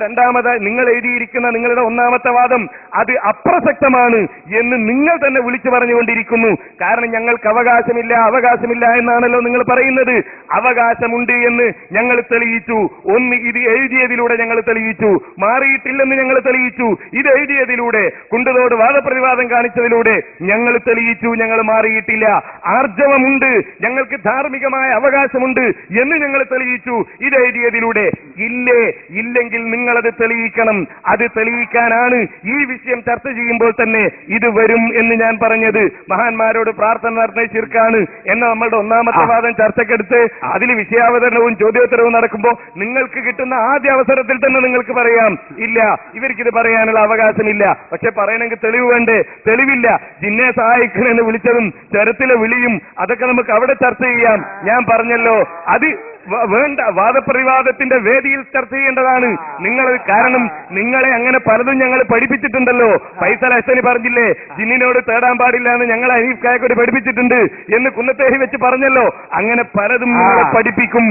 Speaker 1: നിങ്ങൾ എഴുതിയിരിക്കുന്ന നിങ്ങളുടെ ഒന്നാമത്തെ വാദം അത് അപ്രസക്തമാണ് എന്ന് നിങ്ങൾ തന്നെ വിളിച്ചു പറഞ്ഞുകൊണ്ടിരിക്കുന്നു. കാരണം ഞങ്ങൾക്ക് അവകാശമില്ല എന്നാണല്ലോ നിങ്ങൾ പറയുന്നത്. അവകാശമുണ്ട് എന്ന് ഞങ്ങൾ തെളിയിച്ചു. ഒന്ന്, ഇത് എഴുതിയതിലൂടെ ഞങ്ങൾ തെളിയിച്ചു. മാറിയിട്ടില്ലെന്ന് ഞങ്ങൾ തെളിയിച്ചു. ഇത് എഴുതിയതിലൂടെ, കുണ്ടുതോട് വാദപ്രതിവാദം കാണിച്ചതിലൂടെ ഞങ്ങൾ തെളിയിച്ചു. ഞങ്ങൾ മാറിയിട്ടില്ല. ആർജവമുണ്ട്, ഞങ്ങൾക്ക് ധാർമ്മികമായ അവകാശമുണ്ട് എന്ന് ഞങ്ങൾ തെളിയിച്ചു. ഇത് എഴുതിയതിലൂടെ. ഇല്ലെങ്കിൽ നിങ്ങളത് തെളിയിക്കണം. അത് തെളിയിക്കാനാണ് ഈ വിഷയം ചർച്ച ചെയ്യുമ്പോൾ തന്നെ ഇത് വരും എന്ന് ഞാൻ പറഞ്ഞത്. മഹാന്മാരോട് പ്രാർത്ഥന നടത്തുന്ന ശിർക്കാണ് എന്ന നമ്മളുടെ ഒന്നാമത്തെ വാദം ചർച്ചക്കെടുത്ത് അതിൽ വിഷയാവതരണവും ചോദ്യോത്തരവും നടക്കുമ്പോൾ നിങ്ങൾക്ക് കിട്ടുന്ന ആദ്യ അവസരത്തിൽ തന്നെ നിങ്ങൾക്ക് പറയാം, ഇല്ല, ഇവർക്കിത് പറയാനുള്ള അവകാശമില്ല. പക്ഷെ പറയണമെങ്കിൽ തെളിവ് വേണ്ടേ? തെളിവില്ല. ജിന്നെ സഹായിക്കണമെന്ന് വിളിച്ചതും ചരത്തിലെ വിളിയും അതൊക്കെ നമുക്ക് അവിടെ ചർച്ച ചെയ്യാം. ഞാൻ പറഞ്ഞല്ലോ, അത് വേണ്ട, വാദപ്രതിവാദത്തിന്റെ വേദിയിൽ ചർച്ച ചെയ്യേണ്ടതാണ് നിങ്ങൾ. കാരണം നിങ്ങളെ അങ്ങനെ പലതും ഞങ്ങൾ പഠിപ്പിച്ചിട്ടുണ്ടല്ലോ. ഫൈസൽ ഹസനി പറഞ്ഞില്ലേ, ജിന്നിനോട് തേടാൻ പാടില്ല എന്ന് ഞങ്ങൾ അനീഫ് കായക്കോട് പഠിപ്പിച്ചിട്ടുണ്ട് എന്ന് കുന്നത്തേഹി വെച്ച് പറഞ്ഞല്ലോ. അങ്ങനെ പലതും നിങ്ങളെ പഠിപ്പിക്കും.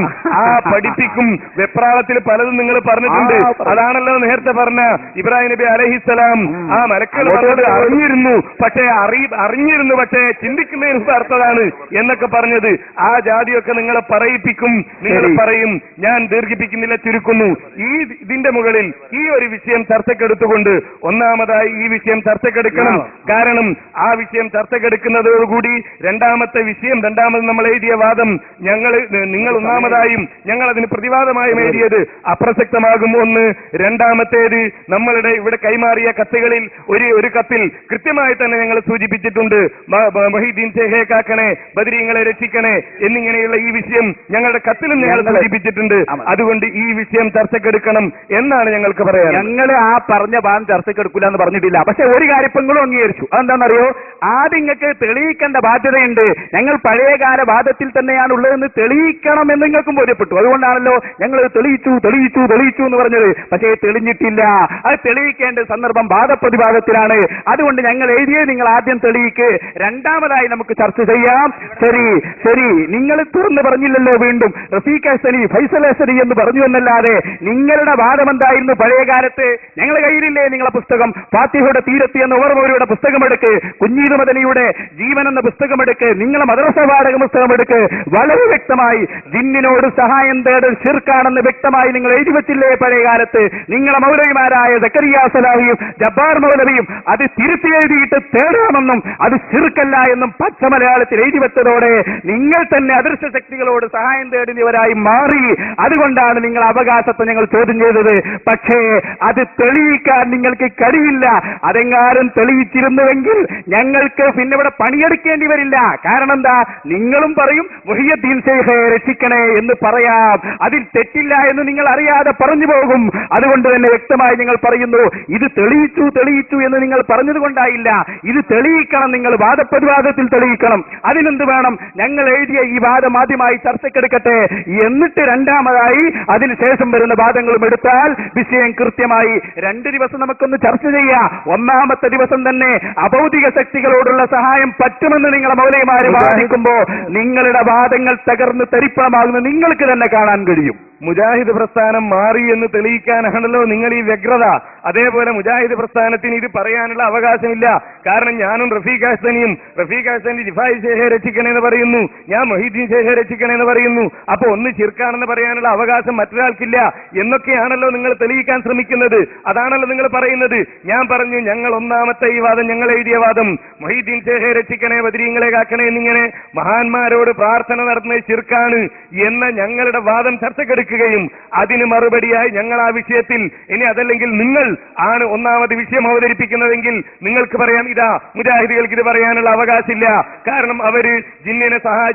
Speaker 1: വെപ്രാളത്തിൽ പലതും നിങ്ങൾ പറഞ്ഞിട്ടുണ്ട്. അതാണല്ലോ നേരത്തെ പറഞ്ഞ ഇബ്രാഹിം നബി അലൈഹിസ്സലാം ആ മലക്കുകൾ അറിഞ്ഞിരുന്നു, പക്ഷേ ചിന്തിക്കുന്നതിന് മുമ്പ് അർത്ഥതാണ് എന്നൊക്കെ പറഞ്ഞത്. ആ ജാതിയൊക്കെ നിങ്ങളെ പറയിപ്പിക്കും. നിങ്ങൾ പറയും. ഞാൻ ദീർഘിപ്പിക്കുന്നില്ല, ചുരുക്കുന്നു. ഇതിന്റെ മുകളിൽ ഈ ഒരു വിഷയം ചർച്ചക്കെടുത്തുകൊണ്ട് ഒന്നാമതായി ഈ വിഷയം ചർച്ചക്കെടുക്കണം. കാരണം ആ വിഷയം ചർച്ചക്കെടുക്കുന്നതോടുകൂടി രണ്ടാമത് നമ്മൾ എഴുതിയ വാദം നിങ്ങൾ ഒന്നാമതായും ഞങ്ങൾ അതിന് പ്രതിവാദമായും എഴുതിയത് അപ്രസക്തമാകും. ഒന്ന്. രണ്ടാമത്തേത്, നമ്മളുടെ ഇവിടെ കൈമാറിയ കത്തുകളിൽ ഒരു കത്തിൽ കൃത്യമായി തന്നെ ഞങ്ങൾ സൂചിപ്പിച്ചിട്ടുണ്ട്, മുഹീദ്ദീൻ ശൈഖെ കാക്കണേ, ബദരീങ്ങളെ രക്ഷിക്കണേ എന്നിങ്ങനെയുള്ള ഈ വിഷയം ഞങ്ങളുടെ കത്തിൽ എന്നും ഞങ്ങൾ സൂചിപ്പിച്ചിട്ടുണ്ട്. അതുകൊണ്ട് ഈ വിഷയം ചർച്ചക്കെടുക്കണം എന്നാണ് ഞങ്ങൾക്ക് പറയാൻ.
Speaker 3: ഞങ്ങൾ ആ പറഞ്ഞ ഭാഗം ചർച്ചക്കെടുക്കില്ല എന്ന് പറഞ്ഞിട്ടില്ല. പക്ഷെ ഒരു കാര്യം ഇപ്പൊ നിങ്ങളും അംഗീകരിച്ചു. അതെന്താണെന്നറിയോ? ആദ്യം നിങ്ങൾക്ക് തെളിയിക്കേണ്ട ബാധ്യതയുണ്ട്. ഞങ്ങൾ പഴയകാല വാദത്തിൽ തന്നെയാണ് ഉള്ളതെന്ന് തെളിയിക്കണം എന്ന് നിങ്ങൾക്കും ബോധ്യപ്പെട്ടു. അതുകൊണ്ടാണല്ലോ ഞങ്ങൾ തെളിയിച്ചു തെളിയിച്ചു തെളിയിച്ചു എന്ന് പറഞ്ഞത്. പക്ഷേ തെളിഞ്ഞിട്ടില്ല. അത് തെളിയിക്കേണ്ട സന്ദർഭം വാദപ്രതിവാദത്തിലാണ്. അതുകൊണ്ട് ഞങ്ങൾ എഴുതിയത് നിങ്ങൾ ആദ്യം തെളിയിക്ക്, രണ്ടാമതായി നമുക്ക് ചർച്ച ചെയ്യാം. ശരി ശരി, നിങ്ങൾ തുറന്ന് പറഞ്ഞില്ലല്ലോ. വീണ്ടും റഫീഖ് ഹസനി, ഫൈസൽ ഹസനി എന്ന് പറഞ്ഞു എന്നല്ലാതെ നിങ്ങളുടെ വാദം എന്തായിരുന്നു? പഴയകാലത്ത് ഞങ്ങളുടെ കയ്യിലില്ലേ നിങ്ങളെ പുസ്തകം? ഫാത്തിഹയുടെ തീരത്ത് എന്ന ഓർമ്മയുടെ പുസ്തകമെടുക്ക്, കുഞ്ഞീദ് മദനിയുടെ ജീവൻ എന്ന പുസ്തകമെടുക്ക്, നിങ്ങളെ മദ്രസ വാടക പുസ്തകമെടുക്ക്. വളരെ വ്യക്തമായി ജിന്നിനോട് സഹായം തേടൽ ശിർക്കാണെന്ന് വ്യക്തമായി നിങ്ങൾ എഴുതി വെച്ചില്ലേ പഴയകാലത്ത്? നിങ്ങളെ മൗലവിമാരായ സക്കരിയ സലാഹിയും ജബ്ബാർ മൗലവിയും അത് തിരുത്തി എഴുതിയിട്ട് തേടാമെന്നും അത് ശിർക്കല്ല എന്നും പച്ച മലയാളത്തിൽ എഴുതി വെച്ചതോടെ നിങ്ങൾ തന്നെ അദൃശ്യ ശക്തികളോട് സഹായം തേടുന്നവരായി മാറി. അതുകൊണ്ടാണ് നിങ്ങൾ അവകാശത്തെ ഞങ്ങൾ ചോദ്യം ചെയ്തത്. പക്ഷേ അത് തെളിയിക്കാൻ നിങ്ങൾക്ക് കഴിയില്ല. അതെങ്ങാനും തെളിയിച്ചിരുന്നുവെങ്കിൽ ഞങ്ങൾക്ക് പിന്നെ ഇവിടെ പണിയെടുക്കേണ്ടി വരില്ല. കാരണം എന്താ? നിങ്ങളും പറയും മുഹിയുദ്ദീൻ ശൈഖെ രക്ഷിക്കണേ എന്ന് പറയാം. അതിൽ തെറ്റില്ല എന്ന് നിങ്ങൾ അറിയാതെ പറഞ്ഞു പോകും. അതുകൊണ്ട് തന്നെ വ്യക്തമായി നിങ്ങൾ പറയുന്നു, ഇത് തെളിയിച്ചു തെളിയിച്ചു എന്ന് നിങ്ങൾ പറഞ്ഞത് കൊണ്ടായില്ല. ഇത് തെളിയിക്കണം, നിങ്ങൾ വാദപ്രതിവാദത്തിൽ തെളിയിക്കണം. അതിനെന്ത് വേണം? ഞങ്ങൾ എഴുതിയ ഈ വാദം ആദ്യമായി ചർച്ചക്കെടുക്കട്ടെ, എന്നിട്ട് രണ്ടാമതായി അതിനുശേഷം വരുന്ന വാദങ്ങളും എടുത്താൽ വിഷയം കൃത്യമായി 2 ദിവസം നമുക്കൊന്ന് ചർച്ച ചെയ്യാം. ഒന്നാമത്തെ ദിവസം തന്നെ അഭൗതിക ശക്തികളോടുള്ള സഹായം പറ്റുമെന്ന് നിങ്ങളെ മൗലവിമാര് വാദിക്കുമ്പോ നിങ്ങളുടെ വാദങ്ങൾ തകർന്ന് തരിപ്പണമാകുന്നത് നിങ്ങൾക്ക് തന്നെ കാണാൻ കഴിയും.
Speaker 1: മുജാഹിദ് പ്രസ്ഥാനം മാറി എന്ന് തെളിയിക്കാനാണല്ലോ നിങ്ങൾ ഈ വ്യഗ്രത. അതേപോലെ മുജാഹിദ് പ്രസ്ഥാനത്തിന് ഇത് പറയാനുള്ള അവകാശമില്ല. കാരണം ഞാനും റഫീഖ് ഹസനി ജിഫായി ശേഖെ രക്ഷിക്കണമെന്ന് പറയുന്നു, ഞാൻ മൊഹീദ്ദീൻ ശേഖെ രക്ഷിക്കണമെന്ന് പറയുന്നു. അപ്പൊ ഒന്ന് ശിർക്കാണെന്ന് പറയാനുള്ള അവകാശം മറ്റൊരാൾക്കില്ല എന്നൊക്കെയാണല്ലോ നിങ്ങൾ തെളിയിക്കാൻ ശ്രമിക്കുന്നത്. അതാണല്ലോ നിങ്ങൾ പറയുന്നത്. ഞാൻ പറഞ്ഞു, ഞങ്ങൾ ഒന്നാമത്തെ ഈ വാദം, ഞങ്ങൾ എഴുതിയ വാദം മൊഹീദ്ദീൻ ശേഖെ രക്ഷിക്കണേ, ബദരീങ്ങളെ കാക്കണേ എന്നിങ്ങനെ മഹാന്മാരോട് പ്രാർത്ഥന നടത്തുന്നത് ശിർക്കാണ് എന്ന ഞങ്ങളുടെ വാദം ചർച്ചക്കെടുക്കുകയും അതിന് മറുപടിയായി ഞങ്ങൾ ആ വിഷയത്തിൽ, ഇനി അതല്ലെങ്കിൽ നിങ്ങൾ ആണ് ഒന്നാമത് വിഷയം അവതരിപ്പിക്കുന്നതെങ്കിൽ നിങ്ങൾക്ക് പറയാം, ഇതാ മുജാഹിദുകൾക്ക് ഇത് പറയാനുള്ള അവകാശമില്ല. കാരണം അവര്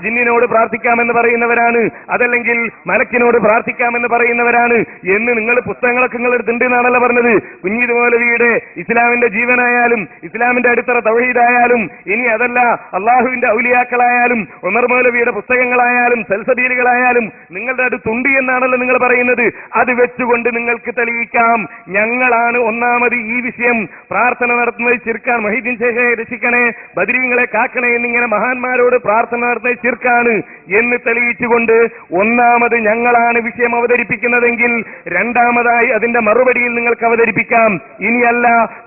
Speaker 1: ജിന്നിനോട് പ്രാർത്ഥിക്കാമെന്ന് പറയുന്നവരാണ്, അതല്ലെങ്കിൽ മലക്കിനോട് പ്രാർത്ഥിക്കാമെന്ന് പറയുന്നവരാണ് എന്ന് നിങ്ങൾ പുസ്തകങ്ങളൊക്കെ നിങ്ങൾ എടുത്തിട്ടുണ്ട് എന്നാണല്ലോ പറഞ്ഞത്. കുഞ്ഞീദ് മൗലവിയുടെ ഇസ്ലാമിന്റെ ജീവനായാലും ഇസ്ലാമിന്റെ അടിത്തറ തൗഹീദായാലും ഇനി അതല്ല അള്ളാഹുവിന്റെ ഔലിയാക്കളായാലും ഉമർ മൗലവിയുടെ പുസ്തകങ്ങളായാലും സൽസബീലുകളായാലും നിങ്ങളുടെ അടുത്തുണ്ട് എന്നാണല്ലോ നിങ്ങൾ പറയുന്നത്. അത് വെച്ചുകൊണ്ട് നിങ്ങൾക്ക് തെളിയിക്കാം, ഞങ്ങളാണ് ഒന്നാമത് ഈ വിഷയം പ്രാർത്ഥന നടത്തുന്നത് ശിർക്കാൻ, മൊഹീദ്ദീൻ ശേഖെ രക്ഷിക്കണേ, ബദരീങ്ങളെ കാക്കണേ എന്നിങ്ങനെ മഹാന്മാരോട് പ്രാർത്ഥന നടത്തുന്നത് ശിർക്കാണ് എന്ന് തെളിയിച്ചുകൊണ്ട് ഒന്നാമത് ഞങ്ങളാണ് വിഷയം അവതരിപ്പിക്കുന്നതെങ്കിൽ രണ്ടാമതായി അതിന്റെ മറുപടിയിൽ നിങ്ങൾക്ക് അവതരിപ്പിക്കാം. ഇനിയല്ല,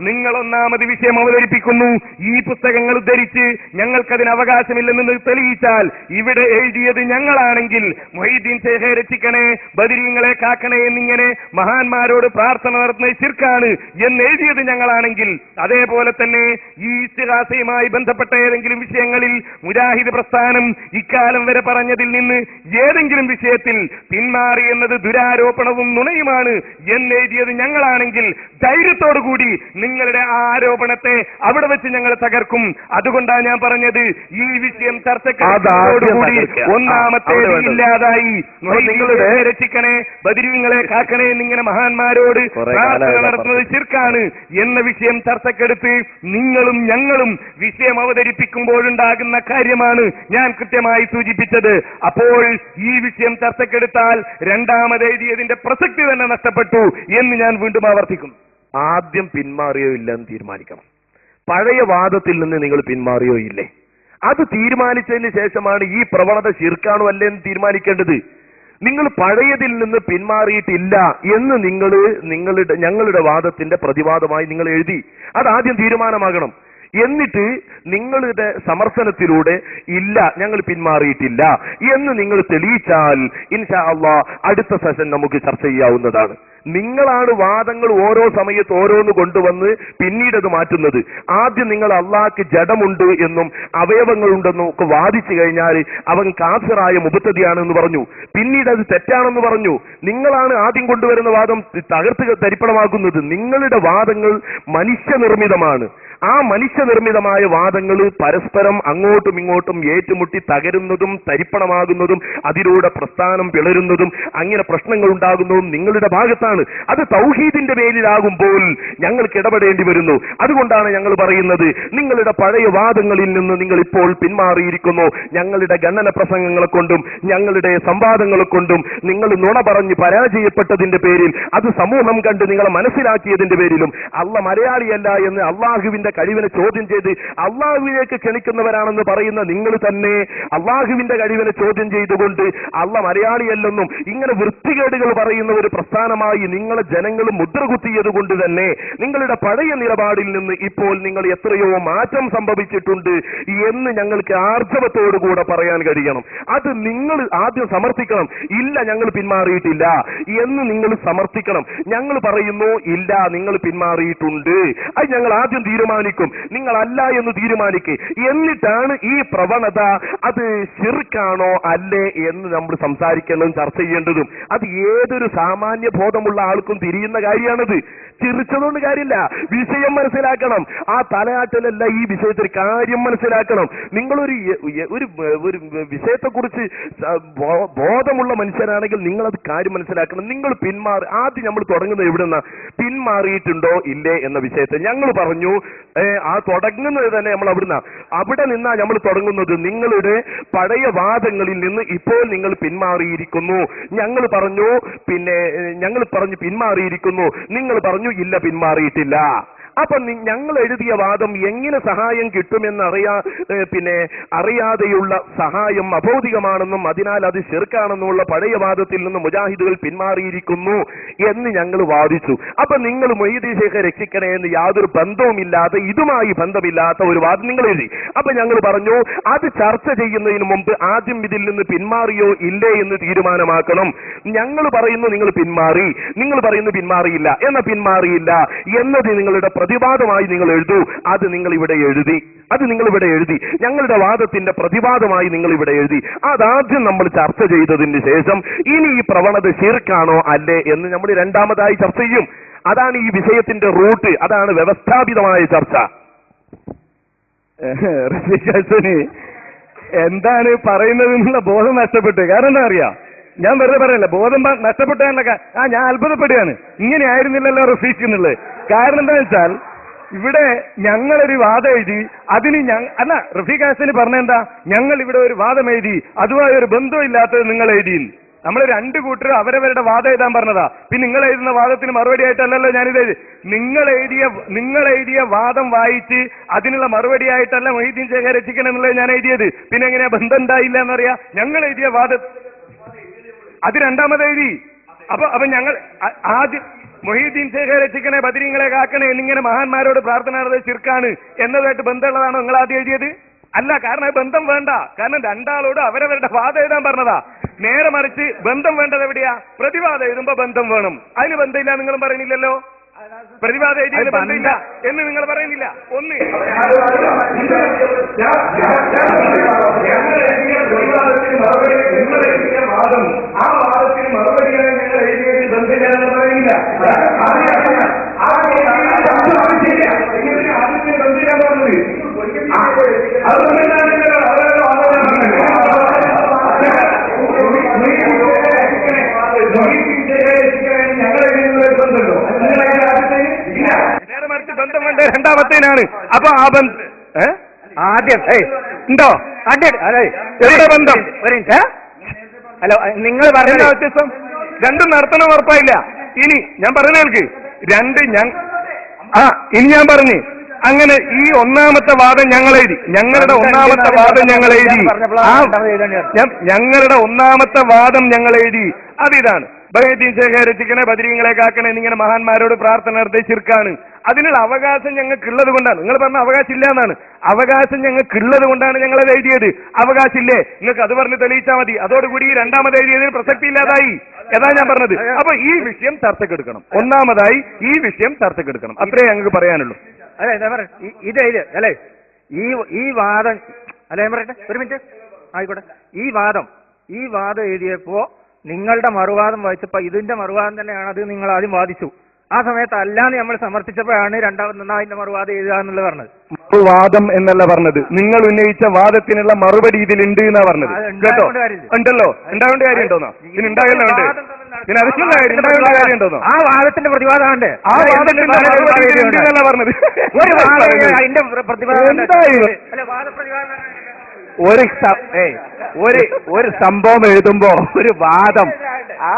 Speaker 1: നിങ്ങൾ ഒന്നാമത് വിഷയം അവതരിപ്പിക്കുന്നു, ഈ പുസ്തകങ്ങൾ ഉദ്ധരിച്ച് ഞങ്ങൾക്കതിന് അവകാശമില്ലെന്ന് തെളിയിച്ചാൽ ഇവിടെ എഴുതിയത് ഞങ്ങളാണെങ്കിൽ മൊഹീദ്ദീൻ ശേഖെ രക്ഷിക്കണേ, ബദരീങ്ങളെ കാക്കണേ എന്നിങ്ങനെ മഹാന്മാരോട് പ്രാർത്ഥന നടത്തുന്നത് ശിർക്കാണ് എന്ന് എഴുതിയത് ഞങ്ങളാണെങ്കിൽ, അതേപോലെ തന്നെ ഈ ഇസ്തിഗാസയുമായി ബന്ധപ്പെട്ട ഏതെങ്കിലും വിഷയങ്ങളിൽ മുജാഹിദ് പ്രസ്ഥാനം ഇക്കാലം വരെ പറഞ്ഞതിൽ നിന്ന് ഏതെങ്കിലും വിഷയത്തിൽ പിന്മാറി എന്നത് ദുരാരോപണവും നുണയുമാണ് എന്നെഴുതിയത് ഞങ്ങളാണെങ്കിൽ ധൈര്യത്തോടുകൂടി നിങ്ങളുടെ ആ ആരോപണത്തെ അവിടെ വെച്ച് ഞങ്ങൾ തകർക്കും. അതുകൊണ്ടാണ് ഞാൻ പറഞ്ഞത്, ഈ വിഷയം ചർച്ചയോടുകൂടി ഒന്നാമത്തെ ഇല്ലാതായി നിങ്ങളുടെ രക്ഷിക്കണേ, ബദരീങ്ങളെ കാക്കണേ എന്നിങ്ങനെ മഹാന്മാരോട് പ്രാർത്ഥന നടത്തുന്നത് ശിർക്കാണ് എന്ന വിഷയം ചർച്ചക്കെടുത്ത് നിങ്ങളും ഞങ്ങളും വിഷയം അവതരിപ്പിക്കുമ്പോഴുണ്ടാകുന്ന കാര്യമാണ് ഞാൻ കൃത്യമായി സൂചിപ്പിച്ചത്. അപ്പോൾ ഈ വിഷയം ചർച്ചക്കെടുത്താൽ രണ്ടാമത് എഴുതിയതിന്റെ പ്രസക്തി തന്നെ നഷ്ടപ്പെട്ടു എന്ന് ഞാൻ വീണ്ടും ആവർത്തിക്കുന്നു.
Speaker 4: ആദ്യം പിന്മാറിയോ ഇല്ലെന്ന് തീരുമാനിക്കണം. പഴയ വാദത്തിൽ നിന്ന് നിങ്ങൾ പിന്മാറിയോ ഇല്ലേ, അത് തീരുമാനിച്ചതിന് ശേഷമാണ് ഈ പ്രവണത ശിർക്കാണോ അല്ലേ എന്ന് തീരുമാനിക്കേണ്ടത്. നിങ്ങൾ പഴയതിൽ നിന്ന് പിന്മാറിയിട്ടില്ല എന്ന് ഞങ്ങളുടെ വാദത്തിന്റെ പ്രതിവാദമായി നിങ്ങൾ എഴുതി, അതാദ്യം തീരുമാനമാകണം. എന്നിട്ട് നിങ്ങളുടെ സമർത്ഥനത്തിലൂടെ ഇല്ല ഞങ്ങൾ പിന്മാറിയിട്ടില്ല എന്ന് നിങ്ങൾ തെളിയിച്ചാൽ ഇൻഷാ അള്ളാ അടുത്ത സെഷൻ നമുക്ക് ചർച്ച ചെയ്യാവുന്നതാണ്. നിങ്ങളാണ് വാദങ്ങൾ ഓരോ സമയത്ത് ഓരോന്ന് കൊണ്ടുവന്ന് പിന്നീട് അത് മാറ്റുന്നത്. ആദ്യം നിങ്ങൾ അള്ളാഹ്ക്ക് ജഡമുണ്ട് എന്നും അവയവങ്ങളുണ്ടെന്നും ഒക്കെ വാദിച്ചു കഴിഞ്ഞാൽ അവൻ കാഫിറായ മുബത്തദിയാണെന്ന് പറഞ്ഞു, പിന്നീട് അത് തെറ്റാണെന്ന് പറഞ്ഞു. നിങ്ങളാണ് ആദ്യം കൊണ്ടുവരുന്ന വാദം തകർത്ത് തരിപ്പണമാക്കുന്നത്. നിങ്ങളുടെ വാദങ്ങൾ മനുഷ്യനിർമ്മിതമാണ്.
Speaker 1: ആ മനുഷ്യനിർമ്മിതമായ വാദങ്ങൾ പരസ്പരം അങ്ങോട്ടും ഇങ്ങോട്ടും ഏറ്റുമുട്ടി തകരുന്നതും തരിപ്പണമാകുന്നതും അതിലൂടെ പ്രസ്ഥാനം പിളരുന്നതും അങ്ങനെ പ്രശ്നങ്ങൾ ഉണ്ടാകുന്നതും നിങ്ങളുടെ ഭാഗത്താണ്. അത് തൗഹീദിന്റെ പേരിലാകുമ്പോൾ ഞങ്ങൾക്ക് ഇടപെടേണ്ടി വരുന്നു. അതുകൊണ്ടാണ് ഞങ്ങൾ പറയുന്നത്, നിങ്ങളുടെ പഴയ വാദങ്ങളിൽ നിന്ന് നിങ്ങൾ ഇപ്പോൾ പിന്മാറിയിരിക്കുന്നു. ഞങ്ങളുടെ ഗണന പ്രസംഗങ്ങളെ കൊണ്ടും ഞങ്ങളുടെ സംവാദങ്ങളെ കൊണ്ടും നിങ്ങൾ നുണ പറഞ്ഞ് പരാജയപ്പെട്ടതിന്റെ പേരിൽ, അത് സമൂഹം കണ്ട് നിങ്ങളെ മനസ്സിലാക്കിയതിന്റെ പേരിലും, അള്ള മലയാളിയല്ല എന്ന് അള്ളാഹുവിന്റെ കഴിവിനെ ചോദ്യം ചെയ്ത് അള്ളാഹുവിലേക്ക് ക്ഷണിക്കുന്നവരാണെന്ന് പറയുന്ന നിങ്ങൾ തന്നെ അള്ളാഹുവിന്റെ കഴിവിനെ ചോദ്യം ചെയ്തുകൊണ്ട് അള്ള മലയാളിയല്ലെന്നും ഇങ്ങനെ വൃത്തികേടുകൾ പറയുന്ന ഒരു പ്രസ്ഥാനമായി നിങ്ങളെ ജനങ്ങൾ മുദ്രകുത്തിയത് കൊണ്ട് തന്നെ നിങ്ങളുടെ പഴയ നിലപാടിൽ നിന്ന് ഇപ്പോൾ നിങ്ങൾ എത്രയോ മാറ്റം സംഭവിച്ചിട്ടുണ്ട് എന്ന് ഞങ്ങൾക്ക് ആർജവത്തോടുകൂടെ പറയാൻ കഴിയണം. അത് നിങ്ങൾ ആദ്യം സമർത്ഥിക്കണം. ഇല്ല, ഞങ്ങൾ പിന്മാറിയിട്ടില്ല എന്ന് നിങ്ങൾ സമർത്ഥിക്കണം. ഞങ്ങൾ പറയുന്നു ഇല്ല, നിങ്ങൾ പിന്മാറിയിട്ടുണ്ട്, അത് ഞങ്ങൾ ആദ്യം തീരുമാനിക്കും. നിങ്ങളല്ല എന്ന് തീരുമാനിക്കുക. എന്നിട്ടാണ് ഈ പ്രവണത അത് ശിർക്കാണോ അല്ലേ എന്ന് നമ്മൾ സംസാരിക്കേണ്ടതും ചർച്ച ചെയ്യേണ്ടതും. അത് ഏതൊരു സാമാന്യ ബോധമുള്ള ആൾക്കും തിരിയുന്ന കാര്യമാണത്. ചിരിച്ചതുകൊണ്ട് കാര്യമില്ല, വിഷയം മനസ്സിലാക്കണം. ആ തലയാട്ടലല്ല ഈ വിഷയത്തിൽ കാര്യം മനസ്സിലാക്കണം. നിങ്ങളൊരു ഒരു വിഷയത്തെക്കുറിച്ച് ബോധമുള്ള മനുഷ്യരാണെങ്കിൽ നിങ്ങളത് കാര്യം മനസ്സിലാക്കണം. നിങ്ങൾ ആദ്യം നമ്മൾ തുടങ്ങുന്നത് എവിടുന്ന പിന്മാറിയിട്ടുണ്ടോ ഇല്ലേ എന്ന വിഷയത്തെ ഞങ്ങൾ പറഞ്ഞു. ആ തുടങ്ങുന്നത് തന്നെ നമ്മൾ അവിടെ നിന്നാ നമ്മൾ തുടങ്ങുന്നത്. നിങ്ങളുടെ പഴയ വാദങ്ങളിൽ നിന്ന് ഇപ്പോൾ നിങ്ങൾ പിന്മാറിയിരിക്കുന്നു. ഞങ്ങൾ പറഞ്ഞു പിന്മാറിയിരിക്കുന്നു. നിങ്ങൾ പറഞ്ഞു ഇല്ല, പിന്മാറിയിട്ടില്ല. അപ്പൊ ഞങ്ങൾ എഴുതിയ വാദം എങ്ങനെ സഹായം കിട്ടുമെന്ന് അറിയാതെയുള്ള സഹായം അഭൗതികമാണെന്നും അതിനാൽ അത് ശിർക്കാണെന്നുള്ള പഴയ വാദത്തിൽ നിന്ന് മുജാഹിദുകൾ പിന്മാറിയിരിക്കുന്നു എന്ന് ഞങ്ങൾ വാദിച്ചു. അപ്പൊ നിങ്ങൾ മൊയ്‌ദീൻ ശൈഖെ രക്ഷിക്കണേ എന്ന് യാതൊരു ബന്ധവുമില്ലാതെ, ഇതുമായി ബന്ധമില്ലാത്ത ഒരു വാദം നിങ്ങൾ എഴുതി. അപ്പൊ ഞങ്ങൾ പറഞ്ഞു അത് ചർച്ച ചെയ്യുന്നതിന് മുമ്പ് ആദ്യം ഇതിൽ നിന്ന് പിന്മാറിയോ ഇല്ലേ എന്ന് തീരുമാനമാക്കണം. ഞങ്ങൾ പറയുന്നു നിങ്ങൾ പിന്മാറി, നിങ്ങൾ പറയുന്നു പിന്മാറിയില്ല. എന്നാ പിന്മാറിയില്ല എന്നത് നിങ്ങളുടെ പ്രതിവാദമായി നിങ്ങൾ എഴുതൂ. അത് നിങ്ങൾ ഇവിടെ എഴുതി ഞങ്ങളുടെ വാദത്തിന്റെ പ്രതിവാദമായി നിങ്ങൾ ഇവിടെ എഴുതി. അതാദ്യം നമ്മൾ ചർച്ച ചെയ്തതിന് ശേഷം ഇനി ഈ പ്രവണത ശിർക്കാണോ അല്ലേ എന്ന് നമ്മൾ രണ്ടാമതായി ചർച്ച ചെയ്യും. അതാണ് ഈ വിഷയത്തിന്റെ റൂട്ട്, അതാണ് വ്യവസ്ഥാപിതമായ ചർച്ച.
Speaker 3: എന്താണ് പറയുന്നതെന്നുള്ള ബോധം നഷ്ടപ്പെട്ടു. കാരണം എന്താ അറിയാം, ഞാൻ വെറുതെ പറയല്ല, ബോധം നഷ്ടപ്പെട്ട ഞാൻ അത്ഭുതപ്പെടുകയാണ്. ഇങ്ങനെ ആയിരുന്നില്ലല്ലോ റഫീഖ് എന്നുള്ളത്. കാരണം എന്താണെന്ന് വെച്ചാൽ ഇവിടെ ഞങ്ങളൊരു വാദം എഴുതി, അതിന് അല്ല റഫീഖ് ഹാസന് പറഞ്ഞെന്താ, ഞങ്ങൾ ഇവിടെ ഒരു വാദം എഴുതി, അതുമായി ഒരു ബന്ധമില്ലാത്തത് നിങ്ങൾ എഴുതി. നമ്മൾ രണ്ട് കൂട്ടരും അവരവരുടെ വാദം എഴുതാൻ പറഞ്ഞതാ. പിന്നെ നിങ്ങൾ എഴുതുന്ന വാദത്തിന് മറുപടി ആയിട്ടല്ലല്ലോ ഞാനിത് എഴുതി. നിങ്ങൾ എഴുതിയ വാദം വായിച്ച് അതിനുള്ള മറുപടി ആയിട്ടല്ല മൊയ്‌ദീൻ ശൈഖെ രക്ഷിക്കണം എന്നുള്ളത് ഞാൻ എഴുതിയത്. പിന്നെ എങ്ങനെയാ ബന്ധം ഉണ്ടായില്ല എന്നറിയാം. ഞങ്ങൾ എഴുതിയ വാദം അത് രണ്ടാമത് എഴുതി. അപ്പൊ ഞങ്ങൾ ആദ്യം മൊഹീദ്ദീൻ ശൈഖെ രക്ഷിക്കണേ, ബദരീങ്ങളെ കാക്കണേ എന്നിങ്ങനെ മഹാന്മാരോട് പ്രാർത്ഥന നടത്തിയത് ശിർക്കാണ് എന്നതായിട്ട് ബന്ധമുള്ളതാണോ നിങ്ങൾ ആദ്യം എഴുതിയത്? അല്ല. കാരണം ബന്ധം വേണ്ട. കാരണം രണ്ടാളോട് അവരവരുടെ വാദം എഴുതാൻ പറഞ്ഞതാ. നേരെ മറിച്ച് ബന്ധം വേണ്ടത് എവിടെയാ? പ്രതിവാദം എഴുതുമ്പോ ബന്ധം വേണം. അതിന് ബന്ധമില്ല നിങ്ങളും പറയുന്നില്ലല്ലോ. പ്രതിവാദം എഴുതിയതിന് ബന്ധമില്ല എന്ന് നിങ്ങൾ പറയുന്നില്ല. ഒന്ന് വാദം, ആ വാദത്തിന് മറുപടിയാണ് നിങ്ങൾ എഴുതിയതിന് ബന്ധമില്ല എന്ന് പറയുന്നില്ല. ആദ്യത്തെ ബന്ധമില്ല പറഞ്ഞത് അതുകൊണ്ടാണ് നേരെ മറിച്ച് ബന്ധം വേണ്ട രണ്ടാമത്തേനാണ്. അപ്പൊ ആ ബന്ധം ആദ്യം ഉണ്ടോ? എവിടെ ബന്ധം? ഹലോ, നിങ്ങൾ പറഞ്ഞ വ്യത്യസ്തം രണ്ടും നടത്തണം ഉറപ്പായില്ല. ഇനി ഞാൻ പറഞ്ഞ കേൾക്ക്, ഇനി ഞാൻ പറഞ്ഞു അങ്ങനെ ഈ ഒന്നാമത്തെ വാദം ഞങ്ങൾ എഴുതി, ഞങ്ങളുടെ ഒന്നാമത്തെ വാദം ഞങ്ങൾ എഴുതി, ഞങ്ങളുടെ ഒന്നാമത്തെ വാദം ഞങ്ങൾ എഴുതി. അതിതാണ് മൊയ്‌ദീൻ ശൈഖെ രക്ഷിക്കണേ, ബദരീങ്ങളെ കാക്കണേ എന്നിങ്ങനെ മഹാന്മാരോട് പ്രാർത്ഥന നടത്തിയ ശിർക്കാണ്. അതിനുള്ള അവകാശം ഞങ്ങൾക്കുള്ളത് കൊണ്ടാണ്. നിങ്ങൾ പറഞ്ഞ അവകാശം ഇല്ല എന്നാണ്. അവകാശം ഞങ്ങൾക്കുള്ളത് കൊണ്ടാണ് ഞങ്ങളത് എഴുതിയത്. അവകാശം ഇല്ലേ? നിങ്ങൾക്ക് അത് പറഞ്ഞ് തെളിയിച്ചാൽ മതി. അതോടുകൂടി രണ്ടാമത് എഴുതിയതിന് പ്രസക്തി ഇല്ലാതായി. ഏതാ ഞാൻ പറഞ്ഞത്? അപ്പൊ ഈ വിഷയം ചർച്ചക്കെടുക്കണം. ഒന്നാമതായി ഈ വിഷയം ചർച്ചക്കെടുക്കണം. അത്രേ ഞങ്ങൾക്ക് പറയാനുള്ളൂ.
Speaker 5: അല്ലെ എന്താ പറയാ അല്ലെ ഈ വാദം അല്ലെ പറയട്ടെ, ഒരു മിനിറ്റ് ആയിക്കോട്ടെ. ഈ വാദം എഴുതിയപ്പോ നിങ്ങളുടെ മറുവാദം വായിച്ചപ്പോ ഇതിന്റെ മറുവാദം തന്നെയാണ് അത് നിങ്ങൾ ആദ്യം വാദിച്ചു. ആ സമയത്ത് അല്ലാന്ന് നമ്മൾ സമർത്ഥിച്ചപ്പോഴാണ് രണ്ടാമത് മറുവാദം എഴുതുക എന്നുള്ളത് പറഞ്ഞത്.
Speaker 4: വാദം എന്നല്ല പറഞ്ഞത്, നിങ്ങൾ ഉന്നയിച്ച വാദത്തിനുള്ള മറുപടി ഇതിലുണ്ട് എന്നാ പറഞ്ഞത്. കേട്ടോ, ഉണ്ടല്ലോ, ഉണ്ടാവേണ്ട കാര്യം ഉണ്ടോന്നോ? ഇതിന് ഉണ്ടാകല്ലോ ഉണ്ട്, പിന്നെ അതിനുള്ള ഉണ്ടാവേണ്ട കാര്യം ഉണ്ടോന്നോ?
Speaker 5: ആ വാദത്തിന്റെ പ്രതിവാദമുണ്ട്,
Speaker 4: ആ വാദത്തിന്റെ മറുപടി ഇതിലുണ്ടെന്നല്ല പറഞ്ഞത്.
Speaker 5: ഒരു അതിന്റെ പ്രതിവാദം
Speaker 3: ഒരു സംഭവം എഴുതുമ്പോ ഒരു വാദം, ആ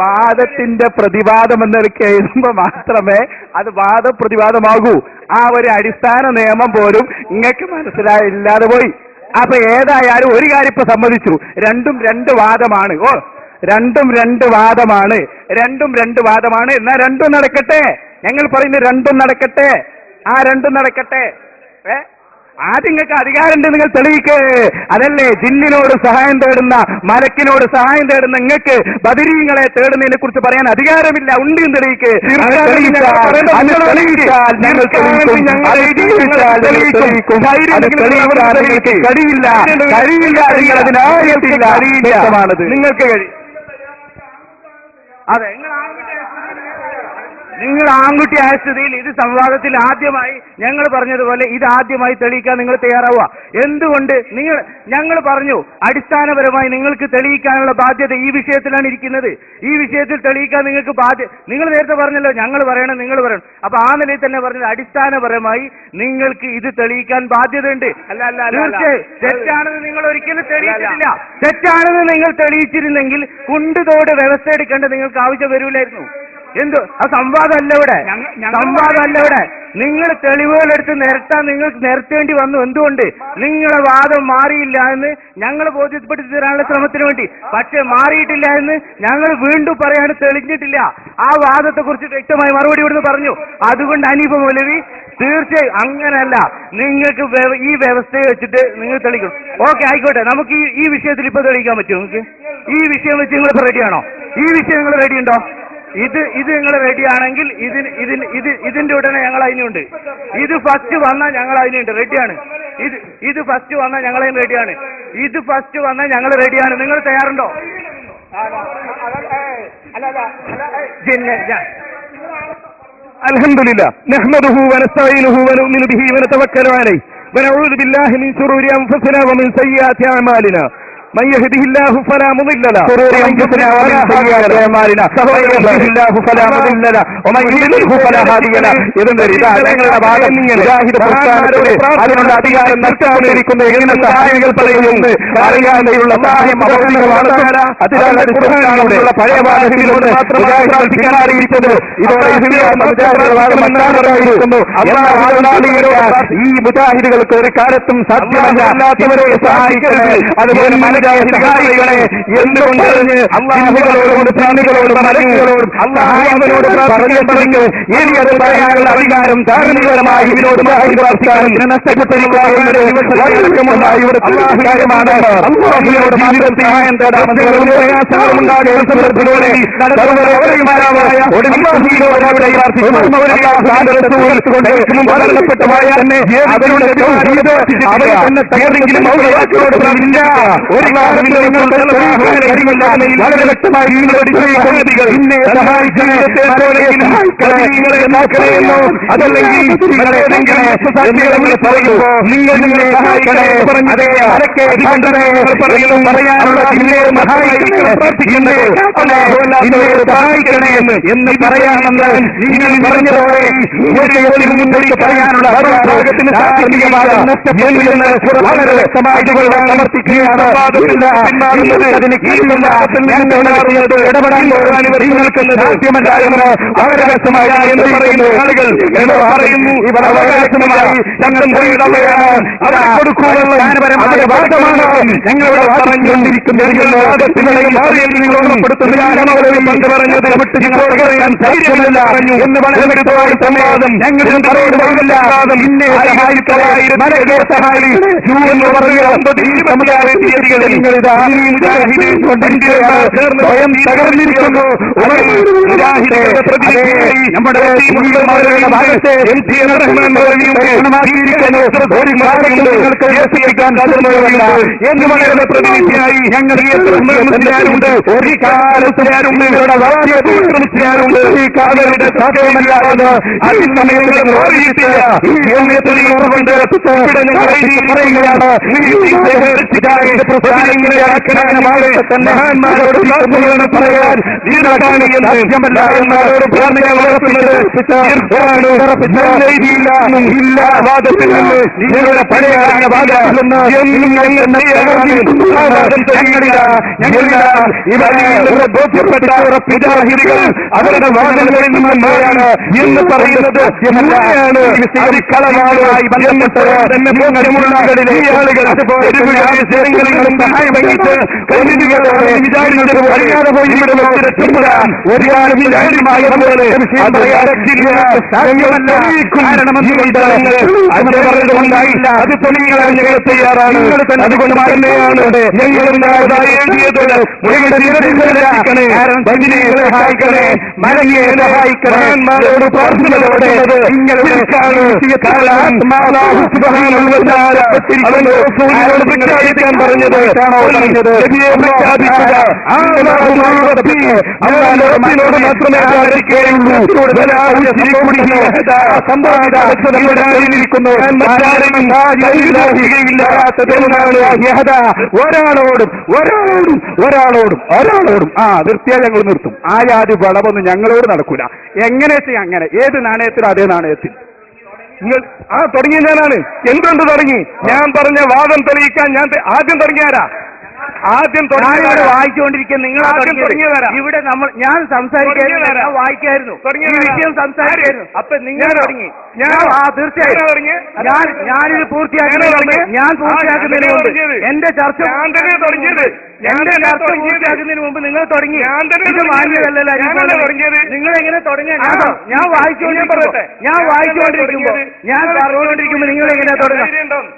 Speaker 3: വാദത്തിന്റെ പ്രതിവാദം എന്നൊക്കെ എഴുതുമ്പോ മാത്രമേ അത് വാദപ്രതിവാദമാകൂ. ആ ഒരു അടിസ്ഥാന നിയമം പോലും നിങ്ങൾക്ക് മനസ്സിലായില്ലാതെ പോയി. അപ്പൊ ഏതായാലും ഒരു കാര്യം ഇപ്പൊ സമ്മതിച്ചു, രണ്ടും രണ്ട് വാദമാണ്. രണ്ടും രണ്ട് വാദമാണ്. എന്നാ രണ്ടും നടക്കട്ടെ. ഞങ്ങൾ പറയുന്നത് രണ്ടും നടക്കട്ടെ. ആ രണ്ടും നടക്കട്ടെ. ആദ്യം നിങ്ങൾക്ക് അധികാരമുണ്ട്, നിങ്ങൾ തെളിയിക്കേ. അതല്ലേ ജിന്നിനോട് സഹായം തേടുന്ന, മലക്കിനോട് സഹായം തേടുന്ന നിങ്ങൾക്ക് ബദരീങ്ങളെ തേടുന്നതിനെ കുറിച്ച് പറയാൻ അധികാരമില്ല. ഉണ്ട് എന്ന് തെളിയിക്കേ. നിങ്ങൾക്ക് കഴിയും. അതെ, നിങ്ങൾ ആൺകുട്ടി ആയ സ്ഥിതിയിൽ ഇത് സംവാദത്തിൽ ആദ്യമായി ഞങ്ങൾ പറഞ്ഞതുപോലെ ഇത് ആദ്യമായി തെളിയിക്കാൻ നിങ്ങൾ തയ്യാറാവുക. എന്തുകൊണ്ട്? ഞങ്ങൾ പറഞ്ഞു അടിസ്ഥാനപരമായി നിങ്ങൾക്ക് തെളിയിക്കാനുള്ള ബാധ്യത ഈ വിഷയത്തിലാണ് ഇരിക്കുന്നത്. ഈ വിഷയത്തിൽ തെളിയിക്കാൻ നിങ്ങൾക്ക് നിങ്ങൾ നേരത്തെ പറഞ്ഞല്ലോ ഞങ്ങൾ പറയണം, നിങ്ങൾ പറയണം. അപ്പൊ ആ നിലയിൽ തന്നെ പറഞ്ഞത് അടിസ്ഥാനപരമായി നിങ്ങൾക്ക് ഇത് തെളിയിക്കാൻ ബാധ്യതയുണ്ട്. തീർച്ചയായും തെറ്റാണെന്ന് നിങ്ങൾ ഒരിക്കലും തെളിയിച്ചിട്ടില്ല. തെറ്റാണെന്ന് നിങ്ങൾ തെളിയിച്ചിരുന്നെങ്കിൽ കുണ്ടുതോട് വ്യവസ്ഥ എടുക്കേണ്ടത് നിങ്ങൾക്ക് ആവശ്യം വരൂലായിരുന്നു. ആ സംവാദമല്ല ഇവിടെ, സംവാദമല്ല ഇവിടെ. നിങ്ങൾ തെളിവുകളെടുത്ത് നിരത്താൻ നിങ്ങൾക്ക് നിരത്തേണ്ടി വന്നു. എന്തുകൊണ്ട്? നിങ്ങളുടെ വാദം മാറിയില്ല എന്ന് ഞങ്ങൾ ബോധ്യപ്പെടുത്തി തരാനുള്ള ശ്രമത്തിന് വേണ്ടി. പക്ഷെ മാറിയിട്ടില്ല എന്ന് ഞങ്ങൾ വീണ്ടും പറയാണ്, തെളിഞ്ഞിട്ടില്ല. ആ വാദത്തെ കുറിച്ച് വ്യക്തമായി മറുപടി ഇവിടുന്ന് പറഞ്ഞു. അതുകൊണ്ട് അനീഫ മൗലവി തീർച്ചയായും അങ്ങനെയല്ല, നിങ്ങൾക്ക് ഈ വ്യവസ്ഥയെ വെച്ചിട്ട് നിങ്ങൾ തെളിയിക്കും. ഓക്കെ, ആയിക്കോട്ടെ. നമുക്ക് ഈ വിഷയത്തിൽ ഇപ്പൊ തെളിയിക്കാൻ പറ്റുമോ? നിങ്ങൾക്ക് ഈ വിഷയം വെച്ച് നിങ്ങൾ റെഡിയാണോ? ഈ വിഷയം നിങ്ങൾ റെഡിയുണ്ടോ? ഇത് നിങ്ങൾ റെഡിയാണെങ്കിൽ ഇതിന്റെ ഉടനെ ഞങ്ങൾ അതിനുണ്ട്. ഇത് ഫസ്റ്റ് വന്നാൽ ഞങ്ങൾ അതിനുണ്ട്, റെഡിയാണ്. ഇത് ഫസ്റ്റ് വന്നാൽ ഞങ്ങൾ അതിന് റെഡിയാണ്. ഇത് ഫസ്റ്റ് വന്നാൽ ഞങ്ങൾ റെഡിയാണ്. നിങ്ങൾ തയ്യാറുണ്ടോ?
Speaker 4: അൽഹംദുലില്ലാഹ് നഹ്മദുഹു വനസ്തഈനുഹു വനുഅ്മിനു ബിഹി വനതവക്കലു അലൈഹി വനഊദു ബില്ലാഹി മിൻ ശുറൂരി അൻഫുസിനാ വമിൻ സയ്യിആതി അഅമാലിനാ من يهده الله فلا مضل له ومن يضلل فلا هادي له ومن يضلل فلا هادي له. ഞങ്ങളുടെ ഭാഗം അതിനുള്ള അധികാരം നഷ്ടപ്പെട്ടിരിക്കുന്ന എങ്ങനെ സഹായങ്ങൾ പറയുന്നുണ്ട്. അറിയാതെയുള്ള സഹായം അതിനുള്ള പഴയ ഭാഗത്തിലൂടെ പിന്മാറിയിരിക്കുന്നത് ഇതോടെ ഈ മുജാഹിദുകൾക്ക് ഒരു കാലത്തും സാധ്യമല്ല ഇവരെ സഹായിക്കുന്നത്. അതുപോലെ സഹായികളെ എന്തുകൊണ്ട് അള്ളാഹുകളോടും പ്രാണികളോടും മലക്കുകളോടും അള്ളാഹുവിനോട് പറഞ്ഞു ഇനി അത് പറയാനുള്ള അധികാരം ധാർമ്മികപരമായി ഇവരോട് പ്രാർത്ഥിക്കാനും നഷ്ടപ്പെട്ടിരിക്കുന്നത് ഇവിടെ അള്ളാഹുകാര്യമാണ്. അള്ളാഹുവിനോട് ജീവിതം സഹായം തേടാമെന്ന് പ്രയാസങ്ങളുണ്ടാകുന്ന സന്ദർഭത്തോടെ മരണപ്പെട്ടുപോയാൽ തന്നെ അവരുടെ അവരെ തന്നെ തയ്യാറെങ്കിലും ഒരു വളരെ വ്യക്തമായി ഇന്നെ സഹായിക്കണമോ അതല്ലെങ്കിൽ പറയുമ്പോ നിങ്ങൾ സഹായിക്കണേ പറയാനുള്ള സഹായിക്കണേ എന്ന് പറയാമെന്ന് നിങ്ങൾ പറഞ്ഞതോടെ മുന്നോട്ട് പറയാനുള്ള വളരെ വ്യക്തമായിട്ട് സമർപ്പിക്കുകയാണ്. അതിന് കീഴിലുള്ള ഇടപെടാൻ നിങ്ങൾക്ക് സാധ്യമല്ല എന്ന് വളരെ വ്യക്തമായി എന്ന് പറയുന്നു ആളുകൾ പറയുന്നു. ഇവിടെ അവകാശമായി ചന്തം പോയിടുകയാണ്. അവരെ കൊടുക്കാനുള്ള ജ്ഞാനപരമായ വാദമാണ് ഞങ്ങളിവിടെ പറഞ്ഞുകൊണ്ടിരിക്കുന്നത്. പറഞ്ഞത് പറയാൻ സാധ്യമല്ല എന്ന് വളരെ വ്യക്തമായി സംവാദം ഞങ്ങളും പറയുന്നില്ല. ഇന്നെ മലകെ സഹായി എന്ന് പറയുക സ്വയം തകർന്നിരിക്കുന്നു. നമ്മുടെ ഭാഗത്തെ ഒരു നിങ്ങൾക്ക് എന്ന് പറയുന്ന പ്രതിനിധിയായി ഞങ്ങൾ മുസ്ലിയാരുണ്ട്, ഒരു കാലത്തുകാരുണ്ട്, മുസ്ലിയാരുണ്ട്. ഈ കാലയുടെ സാധ്യമല്ല എന്ന് അതിസമയങ്ങളിൽ മാറിയിട്ടില്ല. ഈ സമയത്തിൽ ഉറവുണ്ട് ഇവിടെ ഞങ്ങൾ പറയുകയാണ്. മഹാന്മാരോട് പറയാൻ സാധ്യമല്ല എന്നാരോട് പ്രാർത്ഥന വളർത്തുന്നത് വാദത്തിൽ നിന്ന് നിങ്ങളുടെ പഴയ വാദത്തിൽ നിന്ന് ഇവരെ ബോധ്യപ്പെട്ട പിതാഹിരികൾ അവരുടെ വാദങ്ങളിൽ നിന്നും മാറാണ് എന്ന് പറയുന്നത് എങ്ങനെയാണ് കളവാളുമായി ബന്ധപ്പെട്ടത്? ഈ ആളുകൾ ജനങ്ങളിലും സഹായം വഹിച്ച് കരുതികളോടെ വിചാരിച്ചത് അറിയാതെ പോയി ഇവിടെ രക്ഷപ്പെടാൻ ഒരു കാലം വിചാരമായതുപോലെ അത് സാധ്യമല്ല. കാരണമെന്നുകൊണ്ട് അതിന്റെ പറഞ്ഞതുകൊണ്ടായില്ല. അത് തെളിയിക്കാൻ ഞങ്ങൾ തയ്യാറാണ്. അതുകൊണ്ട് തന്നെയാണ് ഞങ്ങൾ എഴുതിയത്. സഹായിക്കണേ, മലയെ സഹായിക്കണേ, മലയോട് പ്രാർത്ഥനയോടെ പ്രഖ്യാപിക്കാൻ പറഞ്ഞത് അവനോട് മാത്രമേ സംഭവിക്കുന്നു. ഒരാളോടും നിർത്തിയാൽ ഞങ്ങൾ നിർത്തും. ആ ജാതി വളവൊന്നും ഞങ്ങളോട് നടക്കൂല. എങ്ങനെ ചെയ്യാം? അങ്ങനെ ഏത് നാണയത്തിൽ അതേ നാണയത്തിൽ തുടങ്ങിയ ഞാനാണ്. എന്തുകൊണ്ട് തുടങ്ങി? ഞാൻ പറഞ്ഞ വാദം തെളിയിക്കാൻ ഞാൻ ആദ്യം തുടങ്ങിയാരാ? ആദ്യം വായിച്ചുകൊണ്ടിരിക്കുന്ന നിങ്ങൾ ഇവിടെ ഞാൻ സംസാരിക്കായിരുന്നു, ഞാൻ വായിക്കായിരുന്നു, ഈ വിഷയം സംസാരിക്കായിരുന്നു. അപ്പൊ നിങ്ങൾ തുടങ്ങി. തീർച്ചയായും ഞാനിത് പൂർത്തിയാക്കുന്നതിന് ഞാൻ പൂർത്തിയാക്കുന്നതിന് മുമ്പ് എന്റെ ചർച്ച തുടങ്ങിയത് പൂർത്തിയാക്കുന്നതിന് മുമ്പ് നിങ്ങൾ തുടങ്ങി. ഇത് മാന്യതല്ലല്ലോ. നിങ്ങൾ എങ്ങനെ തുടങ്ങിയ? ഞാൻ വായിച്ചുകൊണ്ടിരിക്കുമ്പോ നിങ്ങൾ എങ്ങനെ തുടങ്ങാം?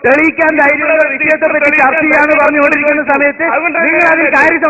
Speaker 4: തെളിയിക്കാൻ ധൈര്യമുള്ള വിഷയത്തെ പറ്റി ചർച്ച ചെയ്യാന്ന് പറഞ്ഞുകൊണ്ടിരിക്കുന്ന സമയത്ത് നിങ്ങൾ അതിൽ കാര്യം